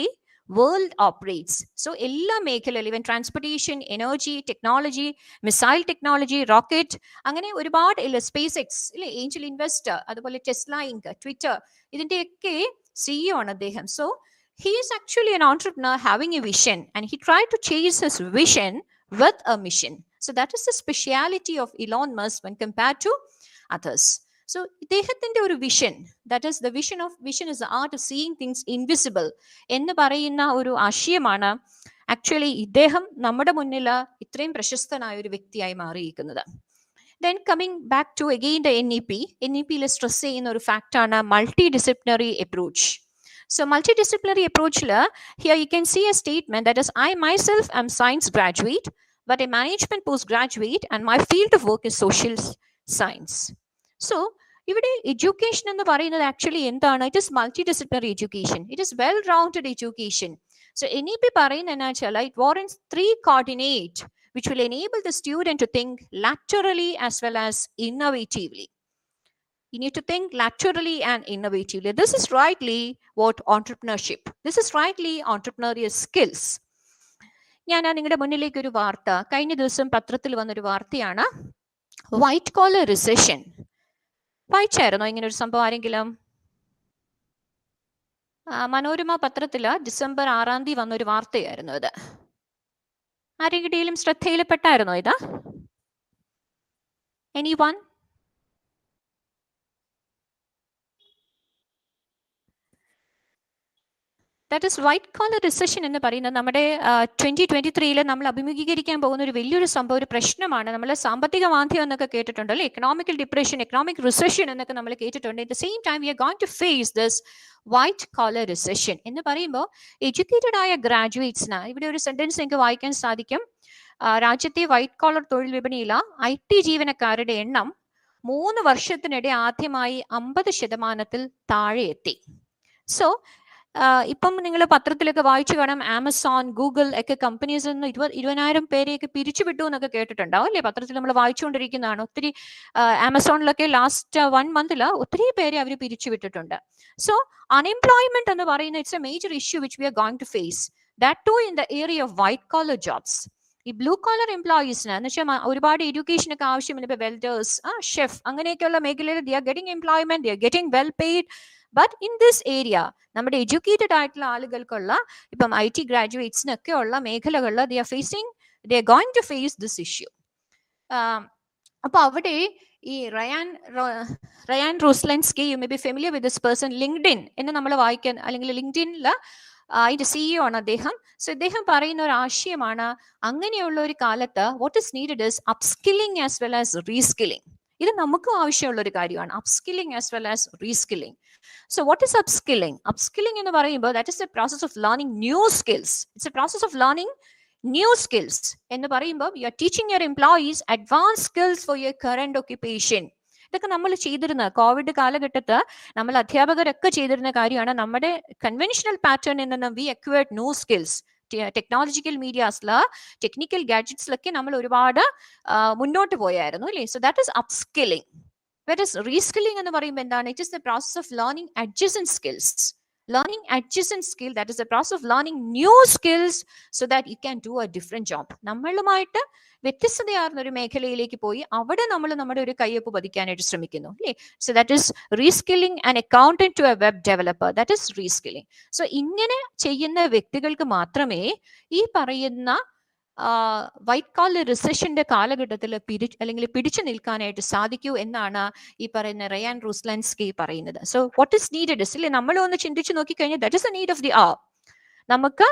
world operates. So ella മേഖലയിൽ, even transportation, energy, technology, missile technology, rocket, അങ്ങനെ ഒരുപാട് സ്പേസ് എക്സ് ഇല്ലേ, ഏഞ്ചൽ ഇൻവെസ്റ്റർ, അതുപോലെ ടെസ്ല ഇങ്ക്, ട്വിറ്റർ, ഇതിന്റെയൊക്കെ CEO ആണ് അദ്ദേഹം. So he is actually an entrepreneur having a vision and he tried to chase his vision with a mission. So that is the speciality of Elon Musk when compared to others. So ഇദ്ദേഹത്തിന്റെ ഒരു vision, that is the vision is the art of seeing things invisible എന്ന് പറയുന്ന ഒരു ആശയമാണ് actually ഇദ്ദേഹം നമ്മുടെ മുന്നിൽ ഇത്രയും പ്രശസ്തനായ ഒരു വ്യക്തിയായി മാറിയിരിക്കുന്നത്. Then coming back to again the NEP stress ചെയ്യുന്ന ഒരു ഫാക്റ്റാണ് multi disciplinary approach. So multidisciplinary approach, here you can see a statement that is, I myself am science graduate but a management postgraduate and my field of work is social science. So ഇവിടെ education എന്ന് പറയുന്നത് actually എന്താണ്? It is multi disciplinary education, it is well rounded education. So NEP പറയുന്നത് എന്നാ വെച്ചാൽ it വാറന്റ്സ് 3 coordinate which will enable the student to think laterally as well as innovatively. You need to think laterally and innovatively. This is rightly what entrepreneurship. This is rightly entrepreneurial skills. ഞാൻ നിങ്ങളുടെ മുന്നിലേക്ക് ഒരു വാർത്ത, കഴിഞ്ഞ ദിവസം പത്രത്തിൽ വന്നൊരു വാർത്തയാണ്, വൈറ്റ് കോളർ റിസഷൻ. വായിച്ചായിരുന്നോ ഇങ്ങനെ ഒരു സംഭവം ആരെങ്കിലും? മനോരമ പത്രത്തില് ഡിസംബർ 6 വന്നൊരു വാർത്തയായിരുന്നു ഇത്. ആരെങ്കിലും ശ്രദ്ധയിൽപ്പെട്ടായിരുന്നോ ഇത്? Anyone? That is white collar recession എന്ന് പറയുന്നത് നമ്മുടെ 2023 നമ്മൾ അഭിമുഖീകരിക്കാൻ പോകുന്ന ഒരു വലിയൊരു സംഭവം, ഒരു പ്രശ്നമാണ്. നമ്മൾ സാമ്പത്തിക മാന്ദ്യം എന്നൊക്കെ കേട്ടിട്ടുണ്ട് അല്ലേ, എക്കണോമിക്കൽ ഡിപ്രഷൻ, എക്കണോമിക് റിസഷൻ എന്നൊക്കെ നമ്മൾ കേട്ടിട്ടുണ്ട്. At the same time we are going to face this white collar recession എന്ന് പറയുമ്പോൾ എഡ്യൂക്കേറ്റഡ് ആയ ഗ്രാജുവേറ്റ്സിന്, ഇവിടെ ഒരു സെന്റൻസ് നിങ്ങൾക്ക് വായിക്കാൻ സാധിക്കും, രാജ്യത്തെ വൈറ്റ് കോളർ തൊഴിൽ വിപണിയിൽ IT ജീവനക്കാരുടെ എണ്ണം 3 വർഷത്തിനിടെ ആദ്യമായി 50% താഴെ എത്തി. സോ ഇപ്പം നിങ്ങൾ പത്രത്തിലൊക്കെ വായിച്ചു കാണാം, ആമസോൺ, ഗൂഗിൾ ഒക്കെ കമ്പനീസിൽ നിന്ന് 20,000 പേരെയൊക്കെ പിരിച്ചുവിട്ടു എന്നൊക്കെ കേട്ടിട്ടുണ്ടാവും അല്ലേ, പത്രത്തിൽ നമ്മൾ വായിച്ചുകൊണ്ടിരിക്കുന്നതാണ്. ഒത്തിരി ആമസോണിലൊക്കെ ലാസ്റ്റ് 1 month ഒത്തിരി പേരെ അവർ പിരിച്ചുവിട്ടിട്ടുണ്ട്. സോ അൺഎംപ്ലോയ്മെന്റ് എന്ന് പറയുന്ന it's a major issue which we are going to face, that too in the area of white collar jobs. ഈ ബ്ലൂ കോളർ എംപ്ലോയീസിന് എന്ന് വെച്ചാൽ ഒരുപാട് എഡ്യൂക്കേഷൻ ഒക്കെ ആവശ്യമില്ല, ഇപ്പൊ വെൽഡേഴ്സ്, ഷെഫ്, അങ്ങനെയൊക്കെയുള്ള മേഖലയിൽ they are getting employment, they are getting well paid. But in this area നമ്മുടെ എഡ്യൂക്കേറ്റഡ് ആയിട്ടുള്ള ആളുകൾക്കുള്ള, ഇപ്പം IT ഗ്രാജുവേറ്റ്സിനൊക്കെ ഉള്ള മേഖലകളിൽ they are going to face this issue. അപ്പൊ അവിടെ ഈ Ryan Roslansky, you may be familiar with this person, LinkedIn എന്ന് നമ്മൾ വായിക്കാൻ, അല്ലെങ്കിൽ ലിങ്ക്ഡിനിൽ അതിന്റെ CEO ആണ് അദ്ദേഹം. സോ ഇദ്ദേഹം പറയുന്ന ഒരു ആശയമാണ്, അങ്ങനെയുള്ള ഒരു കാലത്ത് what is needed is upskilling as well as reskilling. ഇത് നമുക്കും ആവശ്യമുള്ള ഒരു കാര്യമാണ്, upskilling as well as reskilling. So what is upskilling? Upskilling in the പറയുമ്പോൾ that is the process of learning new skills. It's a process of learning new skills. എന്ന് പറയുമ്പോൾ you are teaching your employees advanced skills for your current occupation. ഇതൊക്കെ നമ്മൾ ചെയ്തിരുന്ന Covid കാലഘട്ടത്ത് നമ്മൾ അധ്യാപകരൊക്കെ ചെയ്തിരുന്ന കാര്യമാണ്. നമ്മുടെ കൺവെൻഷണൽ പാറ്റേണിൽ നിന്ന് we acquired new skills. Technological മീഡിയാസില്, ടെക്നിക്കൽ ഗാഡ്ജറ്റ്സിലൊക്കെ നമ്മൾ ഒരുപാട് മുന്നോട്ട് പോയായിരുന്നു അല്ലേ. So that is upskilling. Whereas reskilling എന്ന് പറയുമ്പോൾ എന്താണ്? It is the process of learning adjacent skills. Learning adjacent skill, that is the process of learning new skills so that you can do a different job. നമ്മളുമായിട്ട് വ്യത്യസ്തതയാർന്ന ഒരു മേഖലയിലേക്ക് പോയി അവിടെ നമ്മൾ നമ്മുടെ ഒരു കയ്യൊപ്പ് പതിക്കാനായിട്ട് ശ്രമിക്കുന്നു അല്ലേ. So that is reskilling an accountant to a web developer, that is reskilling. So ഇങ്ങനെ ചെയ്യുന്ന വ്യക്തികൾക്ക് മാത്രമേ ഈ പറയുന്ന വൈറ്റ് കോളർ റിസഷന്റെ കാലഘട്ടത്തിൽ അല്ലെങ്കിൽ പിടിച്ചു നിൽക്കാനായിട്ട് സാധിക്കൂ എന്നാണ് ഈ പറയുന്ന റയാൻ റൂസ്ലൻസ്കി പറയുന്നത്. So what is needed is, ഇല്ലേ, നമ്മൾ ഒന്ന് ചിന്തിച്ചു നോക്കിക്കഴിഞ്ഞാൽ that is A need of the അവർ. നമുക്ക്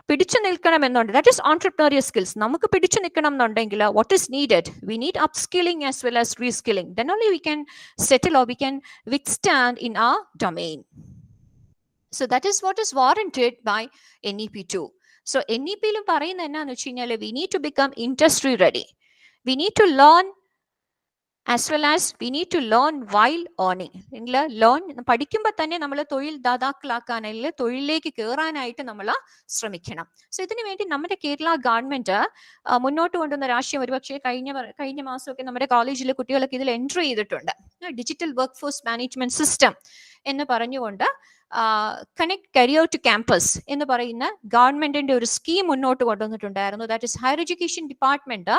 പിടിച്ചു നിൽക്കണം എന്നുണ്ട്, ദാറ്റ് ഇസ് ഓൺട്രപ്രണറിയൽ സ്കിൽസ്. നമുക്ക് പിടിച്ചു നിൽക്കണം എന്നുണ്ടെങ്കിൽ what is needed? We need upskilling as well as reskilling. Then only we can settle or we can withstand in our domain. So that is what is warranted by NEP2. So NEP-ലും പറയുന്നത് എന്നാന്ന് വെച്ച് കഴിഞ്ഞാൽ we need to become industry ready. We need to learn as well as we need to learn while earning. Learn പഠിക്കുമ്പോൾ തന്നെ നമ്മൾ തൊഴിൽ ദാതാക്കളാക്കാൻ, അല്ലെങ്കിൽ തൊഴിലിലേക്ക് കയറാനായിട്ട് നമ്മൾ ശ്രമിക്കണം. സോ ഇതിനു വേണ്ടി നമ്മുടെ കേരള ഗവൺമെന്റ് മുന്നോട്ട് കൊണ്ടുവന്ന രാഷ്ട്രീയം, ഒരുപക്ഷെ കഴിഞ്ഞ മാസമൊക്കെ നമ്മുടെ കോളേജിലെ കുട്ടികളൊക്കെ ഇതിൽ എൻട്രി ചെയ്തിട്ടുണ്ട്. Digital work force management system എന്ന് പറഞ്ഞുകൊണ്ട് കണക്ട് കരിയർ ടു ക്യാമ്പസ് എന്ന് പറയുന്ന ഗവൺമെന്റിന്റെ ഒരു സ്കീം മുന്നോട്ട് കൊണ്ടുവന്നിട്ടുണ്ടായിരുന്നു. That is higher education department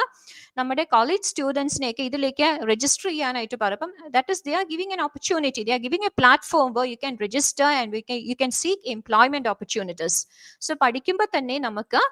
നമ്മുടെ കോളേജ് സ്റ്റുഡൻസിനെയൊക്കെ ഇതിലേക്ക് രജിസ്റ്റർ ചെയ്യാനായിട്ട് പറയും. That is they are giving an opportunity, they are giving a platform where you can register and you can seek employment opportunities. So പഠിക്കുമ്പോൾ തന്നെ നമുക്ക്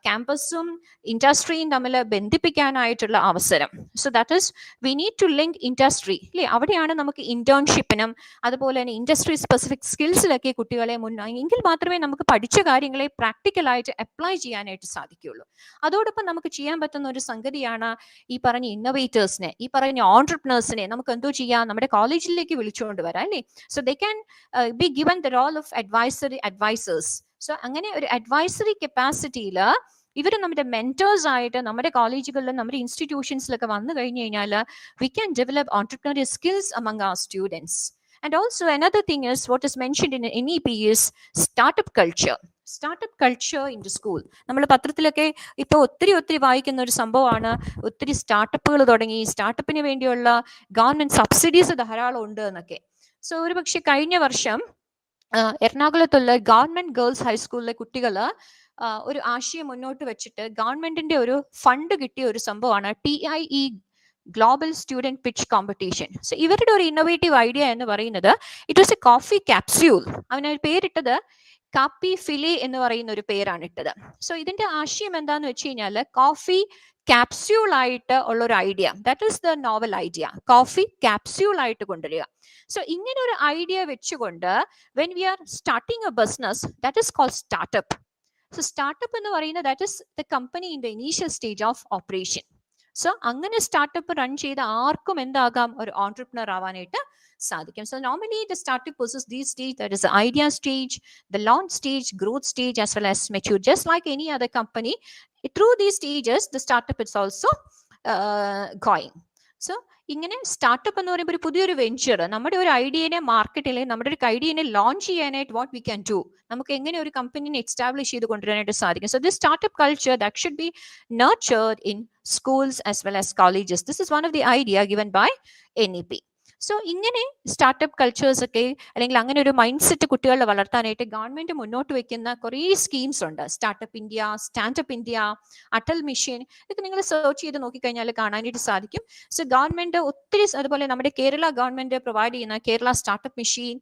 ക്യാമ്പസും ഇൻഡസ്ട്രിയും തമ്മിൽ ബന്ധിപ്പിക്കാനായിട്ടുള്ള അവസരം. So that is we need to link industry അല്ലേ. അവിടെയാണ് നമുക്ക് ഇന്റേൺഷിപ്പിനും അതുപോലെ തന്നെ ഇൻഡസ്ട്രി സ്പെസിഫിക് സ്കിൽസിലൊക്കെ കുട്ടികളെ എങ്കിൽ മാത്രമേ നമുക്ക് പഠിച്ച കാര്യങ്ങളെ പ്രാക്ടിക്കലായിട്ട് അപ്ലൈ ചെയ്യാനായിട്ട് സാധിക്കുകയുള്ളൂ. അതോടൊപ്പം നമുക്ക് ചെയ്യാൻ പറ്റുന്ന ഒരു സംഗതിയാണ് ഈ പറഞ്ഞ ഇന്നോവേറ്റേഴ്സിനെ, ഈ പറഞ്ഞ ഓൺട്രപ്രണേഴ്സിനെ നമുക്ക് എന്തോ ചെയ്യാം, നമ്മുടെ കോളേജിലേക്ക് വിളിച്ചുകൊണ്ട് വരാം അല്ലേ. So they can be given the role of advisers. So അങ്ങനെ ഒരു അഡ്വൈസറി കപ്പാസിറ്റിയിൽ ഇവർ നമ്മുടെ മെന്റേഴ്സ് ആയിട്ട് നമ്മുടെ കോളേജുകളിലും നമ്മുടെ ഇൻസ്റ്റിറ്റ്യൂഷൻസിലൊക്കെ വന്നു കഴിഞ്ഞു കഴിഞ്ഞാൽ we can develop entrepreneurial skills among our students. And also another thing is what is mentioned in NEP is startup culture. Startup culture in the school. നമ്മൾ പത്രത്തിലൊക്കെ ഇപ്പൊ ഒത്തിരി വായിക്കുന്ന ഒരു സംഭവമാണ്. ഒത്തിരി സ്റ്റാർട്ടപ്പുകൾ തുടങ്ങി, സ്റ്റാർട്ടപ്പിന് വേണ്ടിയുള്ള ഗവൺമെന്റ് സബ്സിഡീസ് ധാരാളം ഉണ്ട് എന്നൊക്കെ. സോ ഒരു പക്ഷെ കഴിഞ്ഞ വർഷം എറണാകുളത്തുള്ള ഗവൺമെന്റ് ഗേൾസ് ഹൈസ്കൂളിലെ കുട്ടികൾ ഒരു ആശയം മുന്നോട്ട് വെച്ചിട്ട് ഗവൺമെന്റിന്റെ ഒരു ഫണ്ട് കിട്ടിയ ഒരു സംഭവമാണ് TIE global student pitch competition. So ഇവരുടെ ഒരു ഇന്നോവേറ്റീവ് ഐഡിയ എന്ന് പറയുന്നത് it was A coffee capsule. അവന് പേരിട്ടത് കാപ്പി ഫിലെ എന്ന് പറയുന്ന ഒരു പേരാണ് ഇട്ടത്. സോ ഇതിന്റെ ആശയം എന്താന്ന് വെച്ച് കഴിഞ്ഞാൽ കോഫി ക്യാപ്സ്യൂൾ ആയിട്ട് ഉള്ള ഒരു idea, that is the novel idea. Coffee capsule ആയിട്ട് കൊണ്ടുവരിക. സോ ഇങ്ങനെ ഒരു ഐഡിയ വെച്ചുകൊണ്ട് when we are starting a business, that is called startup. So startup എന്ന് പറയുന്നത് that is the company in the initial stage of operation. So അങ്ങനെ startup run ചെയ്ത ആർക്കും എന്താകാം, ഒരു ഓൺട്രപ്രണർ ആവാനായിട്ട് സാധിക്കും. So normally the startup possesses these stage, that is the idea stage, the launch stage, growth stage, as well as mature. Just like any other company, through these stages the startup is also going. So ഇങ്ങനെ startup എന്ന് പറയുമ്പോൾ ഒരു പുതിയൊരു venture, നമ്മുടെ ഒരു ഐഡിയനെ മാർക്കറ്റിൽ, നമ്മുടെ ഒരു ഐഡിയനെ ലോഞ്ച് ചെയ്യാനായിട്ട് വാട്ട് വി ക്യാൻ ഡു, നമുക്ക് എങ്ങനെ ഒരു കമ്പനിനെ എസ്റ്റാബ്ലിഷ് ചെയ്ത് കൊണ്ടുവരാനായിട്ട് സാധിക്കും. So this startup culture that should be nurtured in schools as well as colleges. This is one of the idea given by NEP. So ഇങ്ങനെ സ്റ്റാർട്ടപ്പ് കൾച്ചേഴ്സ് ഒക്കെ, അല്ലെങ്കിൽ അങ്ങനെ ഒരു മൈൻഡ് സെറ്റ് കുട്ടികളെ വളർത്താനായിട്ട് ഗവൺമെന്റ് മുന്നോട്ട് വെക്കുന്ന കുറേ സ്കീംസ് ഉണ്ട്. Startup India, standup India, Atal mission, ഇതൊക്കെ നിങ്ങൾ സെർച്ച് ചെയ്ത് നോക്കിക്കഴിഞ്ഞാൽ കാണാനായിട്ട് സാധിക്കും. സോ ഗവൺമെന്റ് ഒത്തിരി, അതുപോലെ നമ്മുടെ കേരള ഗവൺമെന്റ് പ്രൊവൈഡ് ചെയ്യുന്ന കേരള സ്റ്റാർട്ടപ്പ് മിഷൻ,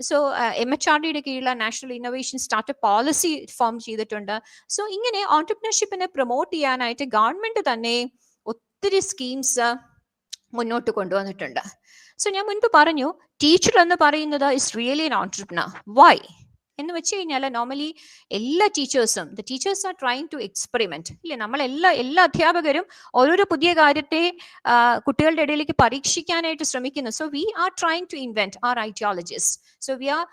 സോ MHRDയുടെ കീഴിലുള്ള national innovation startup policy form ചെയ്തിട്ടുണ്ട്. സോ ഇങ്ങനെ ഓൺടർപ്രണർഷിപ്പിനെ പ്രൊമോട്ട് ചെയ്യാനായിട്ട് ഗവൺമെന്റ് തന്നെ ഒത്തിരി സ്കീംസ് മുന്നോട്ട് കൊണ്ടുവന്നിട്ടുണ്ട്. സോ ഞാൻ മുൻപ് പറഞ്ഞു, ടീച്ചർ എന്ന് പറയുന്നത് is really an entrepreneur. Why എന്ന് വെച്ച് കഴിഞ്ഞാൽ നോർമലി എല്ലാ ടീച്ചേഴ്സും, the teachers are trying to experiment ഇല്ലേ. എല്ലാ അധ്യാപകരും ഓരോരോ പുതിയ കാര്യത്തെ കുട്ടികളുടെ ഇടയിലേക്ക് പരീക്ഷിക്കാനായിട്ട് ശ്രമിക്കുന്നു. So we are trying to invent our ideologies. So we are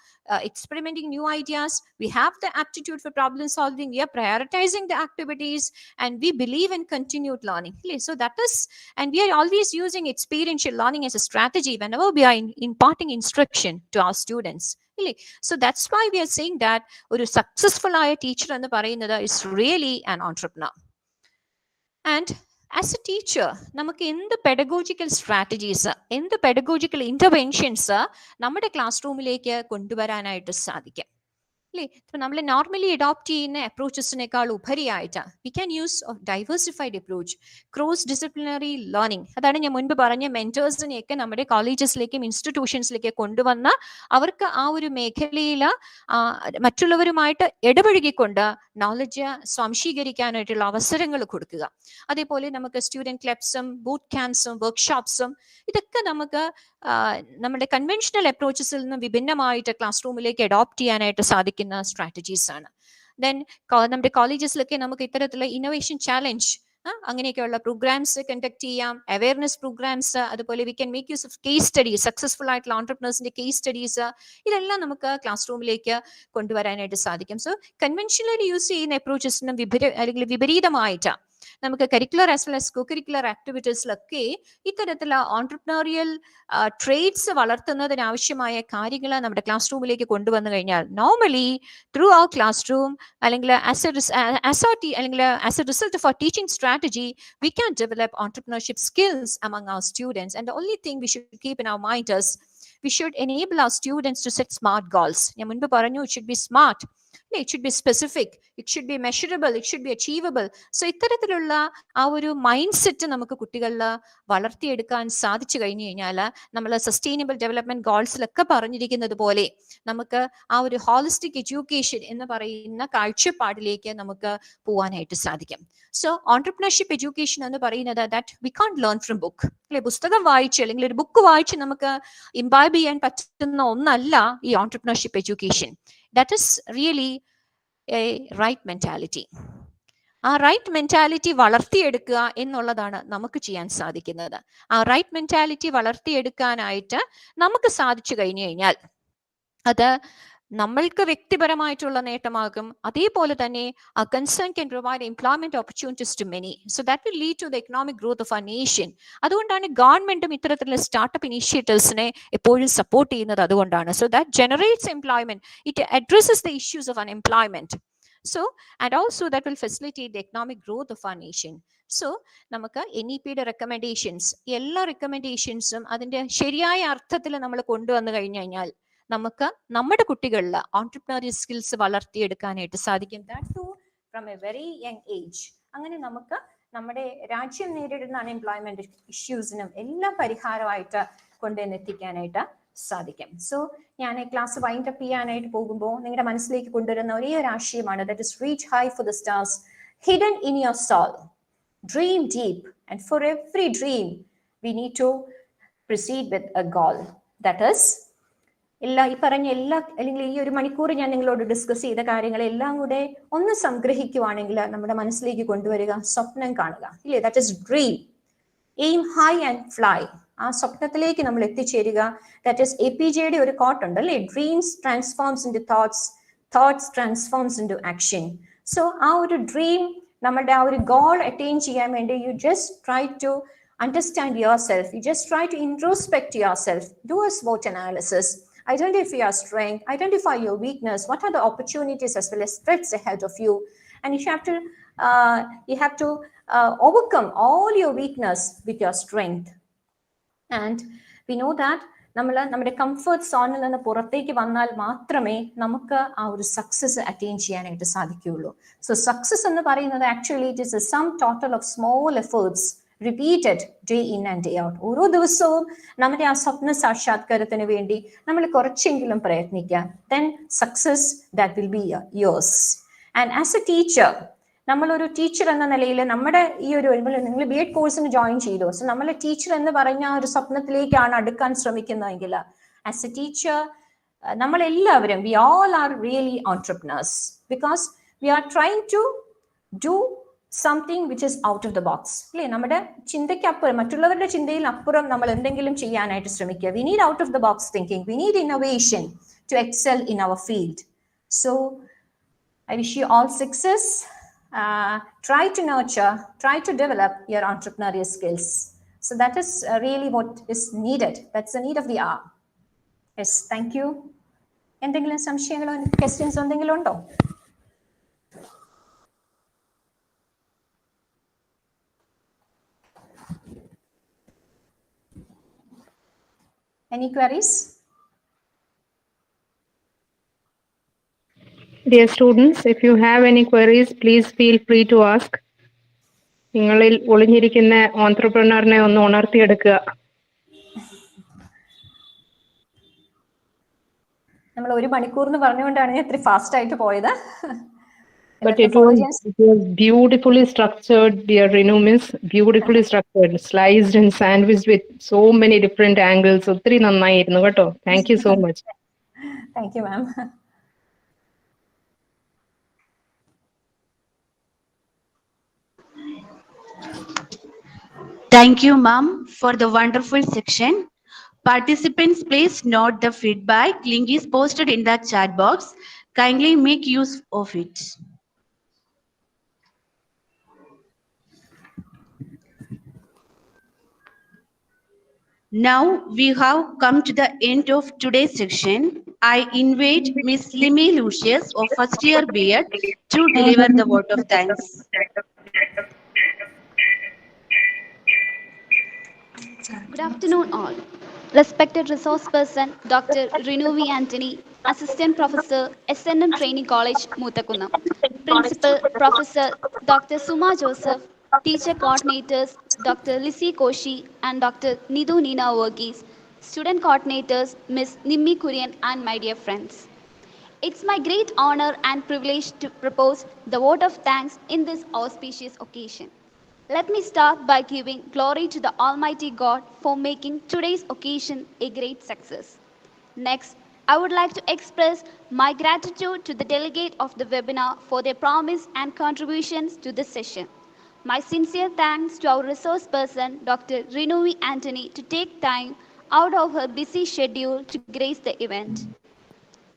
experimenting new ideas. We have the aptitude for problem solving. We are prioritizing the activities, and we believe in continued learning. So that is, and we are always using experiential learning as a strategy whenever we are imparting instruction to our students. So that's why we are saying that a successful teacher ennu parayunnathu is really an entrepreneur. And as a teacher, നമുക്ക് എന്ത് pedagogical strategies, എന്ത് pedagogical interventions നമ്മുടെ class റൂമിലേക്ക് കൊണ്ടുവരാനായിട്ട് സാധിക്കും അല്ലേ. ഇപ്പൊ നമ്മൾ നോർമലി അഡോപ്റ്റ് ചെയ്യുന്ന അപ്രോച്ചസിനേക്കാൾ ഉപരിയായിട്ട് we can use diversified approach, cross disciplinary learning. അതാണ് ഞാൻ മുൻപ് പറഞ്ഞ മെന്റേഴ്സിനെയൊക്കെ നമ്മുടെ കോളേജസിലേക്കും ഇൻസ്റ്റിറ്റ്യൂഷൻസിലേക്ക് കൊണ്ടുവന്ന് അവർക്ക് ആ ഒരു മേഖലയിൽ മറ്റുള്ളവരുമായിട്ട് ഇടപഴകിക്കൊണ്ട് നോളജ് സ്വാംശീകരിക്കാനായിട്ടുള്ള അവസരങ്ങൾ കൊടുക്കുക. അതേപോലെ നമുക്ക് സ്റ്റുഡൻറ് ക്ലബ്സും ബൂട്ട് ക്യാമ്പ്സും വർക്ക്ഷോപ്സും ഇതൊക്കെ നമുക്ക് നമ്മുടെ കൺവെൻഷണൽ അപ്രോച്ചസിൽ നിന്ന് വിഭിന്നമായിട്ട് ക്ലാസ് റൂമിലേക്ക് അഡോപ്റ്റ് ചെയ്യാനായിട്ട് സാധിക്കുന്ന സ്ട്രാറ്റജീസ് ആണ്. ദെൻ നമ്മുടെ കോളേജസിലൊക്കെ നമുക്ക് ഇത്തരത്തിലുള്ള ഇന്നോവേഷൻ ചാലഞ്ച് അങ്ങനെയൊക്കെയുള്ള പ്രോഗ്രാംസ് കണ്ടക്ട് ചെയ്യാം, അവയർനെസ് പ്രോഗ്രാംസ്. അതുപോലെ we can make use of case studies, successful ആയിട്ടുള്ള ഓൺടർപ്രണേഴ്സിന്റെ കേസ് സ്റ്റഡീസ്. ഇതെല്ലാം നമുക്ക് ക്ലാസ് റൂമിലേക്ക് കൊണ്ടുവരാനായിട്ട് സാധിക്കും. സോ കൺവെൻഷനലി യൂസ് ചെയ്യുന്ന അപ്രോച്ചസിനും അല്ലെങ്കിൽ വിപരീതമായിട്ട് നമുക്ക് curricular as well as co curricular ആക്ടിവിറ്റീസിലൊക്കെ ഇത്തരത്തിലുള്ള ഓൺടർപ്രണറിയൽ ട്രേഡ്സ് വളർത്തുന്നതിനാവശ്യമായ കാര്യങ്ങൾ നമ്മുടെ ക്ലാസ് റൂമിലേക്ക് കൊണ്ടുവന്നു കഴിഞ്ഞാൽ normally through our classroom അല്ലെങ്കിൽ as a result of our teaching strategy, we can develop entrepreneurship skills among our students. And the only thing we should keep in our mind is we should enable our students to set smart goals. ഞാൻ മുൻപ് പറഞ്ഞു, it should be smart, it should be specific, it should be measurable, it should be achievable. So ഇത്തരത്തിലുള്ള ആ ഒരു mind set നമുക്ക് കുട്ടികളിൽ വളർത്തിയെടുക്കാൻ സാധിച്ചു കഴിഞ്ഞു കഴിഞ്ഞാൽ നമ്മൾ സസ്റ്റൈനബിൾ ഡെവലപ്മെന്റ് ഗോൾസിലൊക്കെ പറഞ്ഞിരിക്കുന്നത് പോലെ നമുക്ക് ആ ഒരു ഹോളിസ്റ്റിക് എഡ്യൂക്കേഷൻ എന്ന് പറയുന്ന കാഴ്ചപ്പാടിലേക്ക് നമുക്ക് പോവാനായിട്ട് സാധിക്കും. സോ ഓൺടർപ്രണർഷിപ്പ് എഡ്യൂക്കേഷൻ എന്ന് പറയുന്നത് that we can't learn from book അല്ലെ. പുസ്തകം വായിച്ച് അല്ലെങ്കിൽ ഒരു ബുക്ക് വായിച്ച് നമുക്ക് ഇംബൈബ് ചെയ്യാൻ പറ്റുന്ന ഒന്നല്ല ഈ entrepreneurship education. That is really a right mentality. ആ റൈറ്റ് മെന്റാലിറ്റി വളർത്തിയെടുക്കുക എന്നുള്ളതാണ് നമുക്ക് ചെയ്യാൻ സാധിക്കുന്നത്. ആ റൈറ്റ് മെന്റാലിറ്റി വളർത്തിയെടുക്കാനായിട്ട് നമുക്ക് സാധിച്ചു കഴിഞ്ഞു കഴിഞ്ഞാൽ അത് നമ്മൾക്ക് വ്യക്തിപരമായിട്ടുള്ള നേട്ടമാകും. അതേപോലെ തന്നെ a concern can provide employment opportunities to many. So that will lead to the economic growth of our nation. അതുകൊണ്ടാണ് ഗവൺമെന്റും ഇത്തരത്തിലുള്ള സ്റ്റാർട്ടപ്പ് ഇനീഷ്യേറ്റീവ്സിനെ എപ്പോഴും സപ്പോർട്ട് ചെയ്യുന്നത്. അതുകൊണ്ടാണ്. So that generates employment. It addresses the issues of unemployment. So and also that will facilitate the economic growth of our nation. So നമുക്ക് NEPയുടെ recommendations, എല്ലാ റെക്കമെൻഡേഷൻസും അതിൻ്റെ ശരിയായ അർത്ഥത്തിൽ നമ്മൾ കൊണ്ടുവന്നു കഴിഞ്ഞു കഴിഞ്ഞാൽ നമുക്ക് നമ്മുടെ കുട്ടികളിൽ ഓൺട്രപ്രണറിയൽ സ്കിൽസ് വളർത്തിയെടുക്കാനായിട്ട് സാധിക്കും. That too from a very young age. അങ്ങനെ നമുക്ക് നമ്മുടെ രാജ്യം നേരിടുന്ന അൺഎംപ്ലോയ്മെന്റ് ഇഷ്യൂസിനും എല്ലാം പരിഹാരമായിട്ട് കൊണ്ടുവന്നെത്തിക്കാനായിട്ട് സാധിക്കും. സോ ഞാൻ ക്ലാസ് വൈൻഡ് അപ്പ് ചെയ്യാനായിട്ട് പോകുമ്പോൾ നിങ്ങളുടെ മനസ്സിലേക്ക് കൊണ്ടുവരുന്ന ഒരേ ഒരു ആശയമാണ്, that is reach high for the stars hidden in your soul. Dream deep, and for every dream we need to proceed with a goal. That is, ഈ പറഞ്ഞ അല്ലെങ്കിൽ ഈ ഒരു മണിക്കൂർ ഞാൻ നിങ്ങളോട് ഡിസ്കസ് ചെയ്ത കാര്യങ്ങളെല്ലാം കൂടെ ഒന്ന് സംഗ്രഹിക്കുവാണെങ്കിൽ നമ്മുടെ മനസ്സിലേക്ക് കൊണ്ടുവരിക സ്വപ്നം കാണുക, ഇല്ലേ? That is dream. Aim high and fly. ആ സ്വപ്നത്തിലേക്ക് നമ്മൾ എത്തിച്ചേരുക. ദാറ്റ് ഇസ് APJയുടെ ഒരു കോട്ട് ഉണ്ട്, അല്ലേ? Dreams transforms into thoughts, thoughts transforms into action. So ആ ഒരു ഡ്രീം, നമ്മളുടെ ആ ഒരു ഗോൾ അറ്റൈൻ ചെയ്യാൻ വേണ്ടി you just try to understand yourself. You just try to introspect yourself, do a SWOT analysis, identify your strength, identify your weakness, what are the opportunities as well as threats ahead of you, and you have to overcome all your weakness with your strength. And we know that നമ്മുടെ comfort സോണിൽ നിന്ന് പുറത്തേക്ക് വന്നാൽ മാത്രമേ നമുക്ക് ആ ഒരു success attain ചെയ്യാനായിട്ട് സാധിക്കുകയുള്ളൂ. സോ സക്സസ് എന്ന് പറയുന്നത് actually it is a sum total of small efforts repeated day in and day out. ഓരോ ദിവസവും നമ്മുടെ ആ സ്വപ്ന സാക്ഷാത്കാരത്തിന് വേണ്ടി നമ്മൾ കുറച്ചെങ്കിലും പ്രയത്നിക്കുക. Then success that will be yours. And as a teacher, നമ്മളൊരു ടീച്ചർ എന്ന നിലയിൽ നമ്മുടെ ഈ ഒരു നിങ്ങൾ BEd കോഴ്സിന് ജോയിൻ ചെയ്തു, സോ നമ്മളെ ടീച്ചർ എന്ന് പറഞ്ഞ ഒരു സ്വപ്നത്തിലേക്കാണ് അടുക്കാൻ ശ്രമിക്കുന്നതെങ്കിൽ ആസ് എ ടീച്ചർ നമ്മളെല്ലാവരും we all are really entrepreneurs, because we are trying to do something which is out of the box, അല്ലേ? നമ്മുടെ ചിന്തയ്ക്കപ്പുറം, മറ്റുള്ളവരുടെ ചിന്തയിൽ അപ്പുറം നമ്മൾ എന്തെങ്കിലും ചെയ്യാനായിട്ട് ശ്രമിക്കുക. We need out of the box thinking, we need innovation to excel in our field. So I wish you all success. Try to nurture, try to develop your entrepreneurial skills. So that is really what is needed. That's the need of the hour. Yes, thank you. എന്തെങ്കിലും സംശയങ്ങളോ questions എന്തെങ്കിലും ഉണ്ടോ? Any queries? Dear students, if you have any queries, please feel free to ask. നിങ്ങളിൽ ഒളിഞ്ഞിരിക്കുന്ന ഓൺട്രപ്രണറിനെ ഒന്ന് ഉണർത്തിയെടുക്കുക. നമ്മൾ ഒരു മണിക്കൂർ എന്ന് പറഞ്ഞുകൊണ്ടാണ് ഞാൻ ഇത്ര ഫാസ്റ്റ് ആയിട്ട് പോയത്. But it was beautifully structured, dear Renu Miss. Beautifully structured, sliced and sandwiched with so many different angles. ഒത്തിരി നന്നായിരുന്നു കേട്ടോ. Thank you so much. Thank you, ma'am. Thank you, ma'am, for the wonderful section. Participants, please note the feedback. Link is posted in the chat box. Kindly make use of it. Now we have come to the end of today's section. I invite Miss Limi Lucius of first year BEd to deliver the vote of thanks. Good afternoon all. Respected resource person Dr. Renu V. Anthony, Assistant Professor, SNM Training College, Muthakunam. Principal Professor Dr. Suma Joseph, Teacher Coordinators Dr. Lissy Koshi and Dr. Nidhu Nina Verghese, Student Coordinators Ms. Nimmi Kurian and my dear friends. It's my great honor and privilege to propose the vote of thanks in this auspicious occasion. Let me start by giving glory to the Almighty God for making today's occasion a great success. Next, I would like to express my gratitude to the delegate of the webinar for their promise and contributions to this session. My sincere thanks to our resource person, Dr. Renu V. Anthony, to take time out of her busy schedule to grace the event.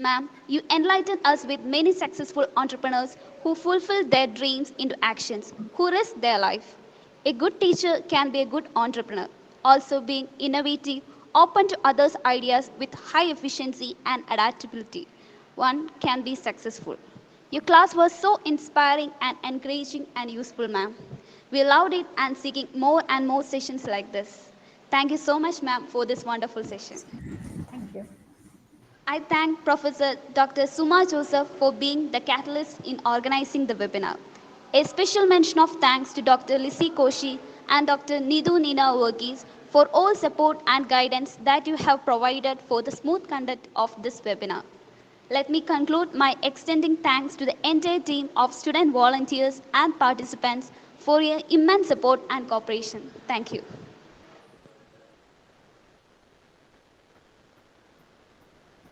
Ma'am, you enlighten us with many successful entrepreneurs who fulfill their dreams into actions, who risk their life. A good teacher can be a good entrepreneur, also being innovative, open to others' ideas with high efficiency and adaptability. One can be successful. Your class was so inspiring and encouraging and useful, ma'am. We loved it and seeking more and more sessions like this. Thank you so much, ma'am, for this wonderful session. Thank you. I thank Professor Dr. Suma Joseph for being the catalyst in organizing the webinar. A special mention of thanks to Dr. Lissy Koshi and Dr. Nidhu Nina Verghese for all support and guidance that you have provided for the smooth conduct of this webinar. Let me conclude by extending thanks to the entire team of student volunteers and participants for your immense support and cooperation. Thank you.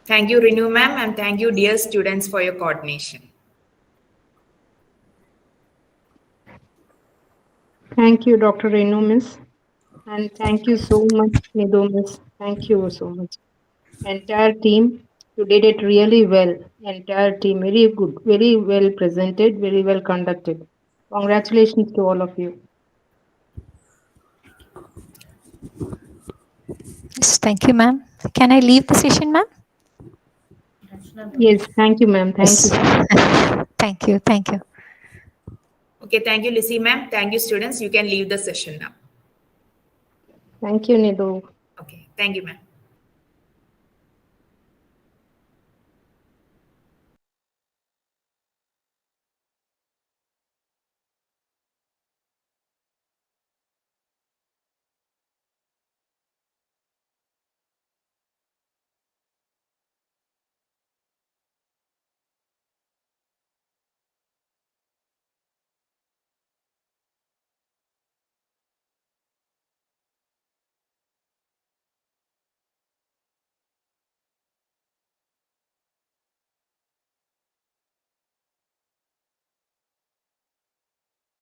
Thank you, Renu ma'am, and thank you, dear students, for your coordination. Thank you, Dr. Renu, Miss. And thank you so much, Nidhu, Miss. Thank you so much. Entire team, you did it really well. Entire team, very good, very well presented, very well conducted. Congratulations to all of you. Yes, thank you, ma'am. Can I leave the session, ma'am? Yes, thank you, ma'am. Thank you. Thank you. Thank you. Okay, thank you, Lissy ma'am. Thank you, students. You can leave the session now. Thank you, Nidhu. Okay, thank you, ma'am.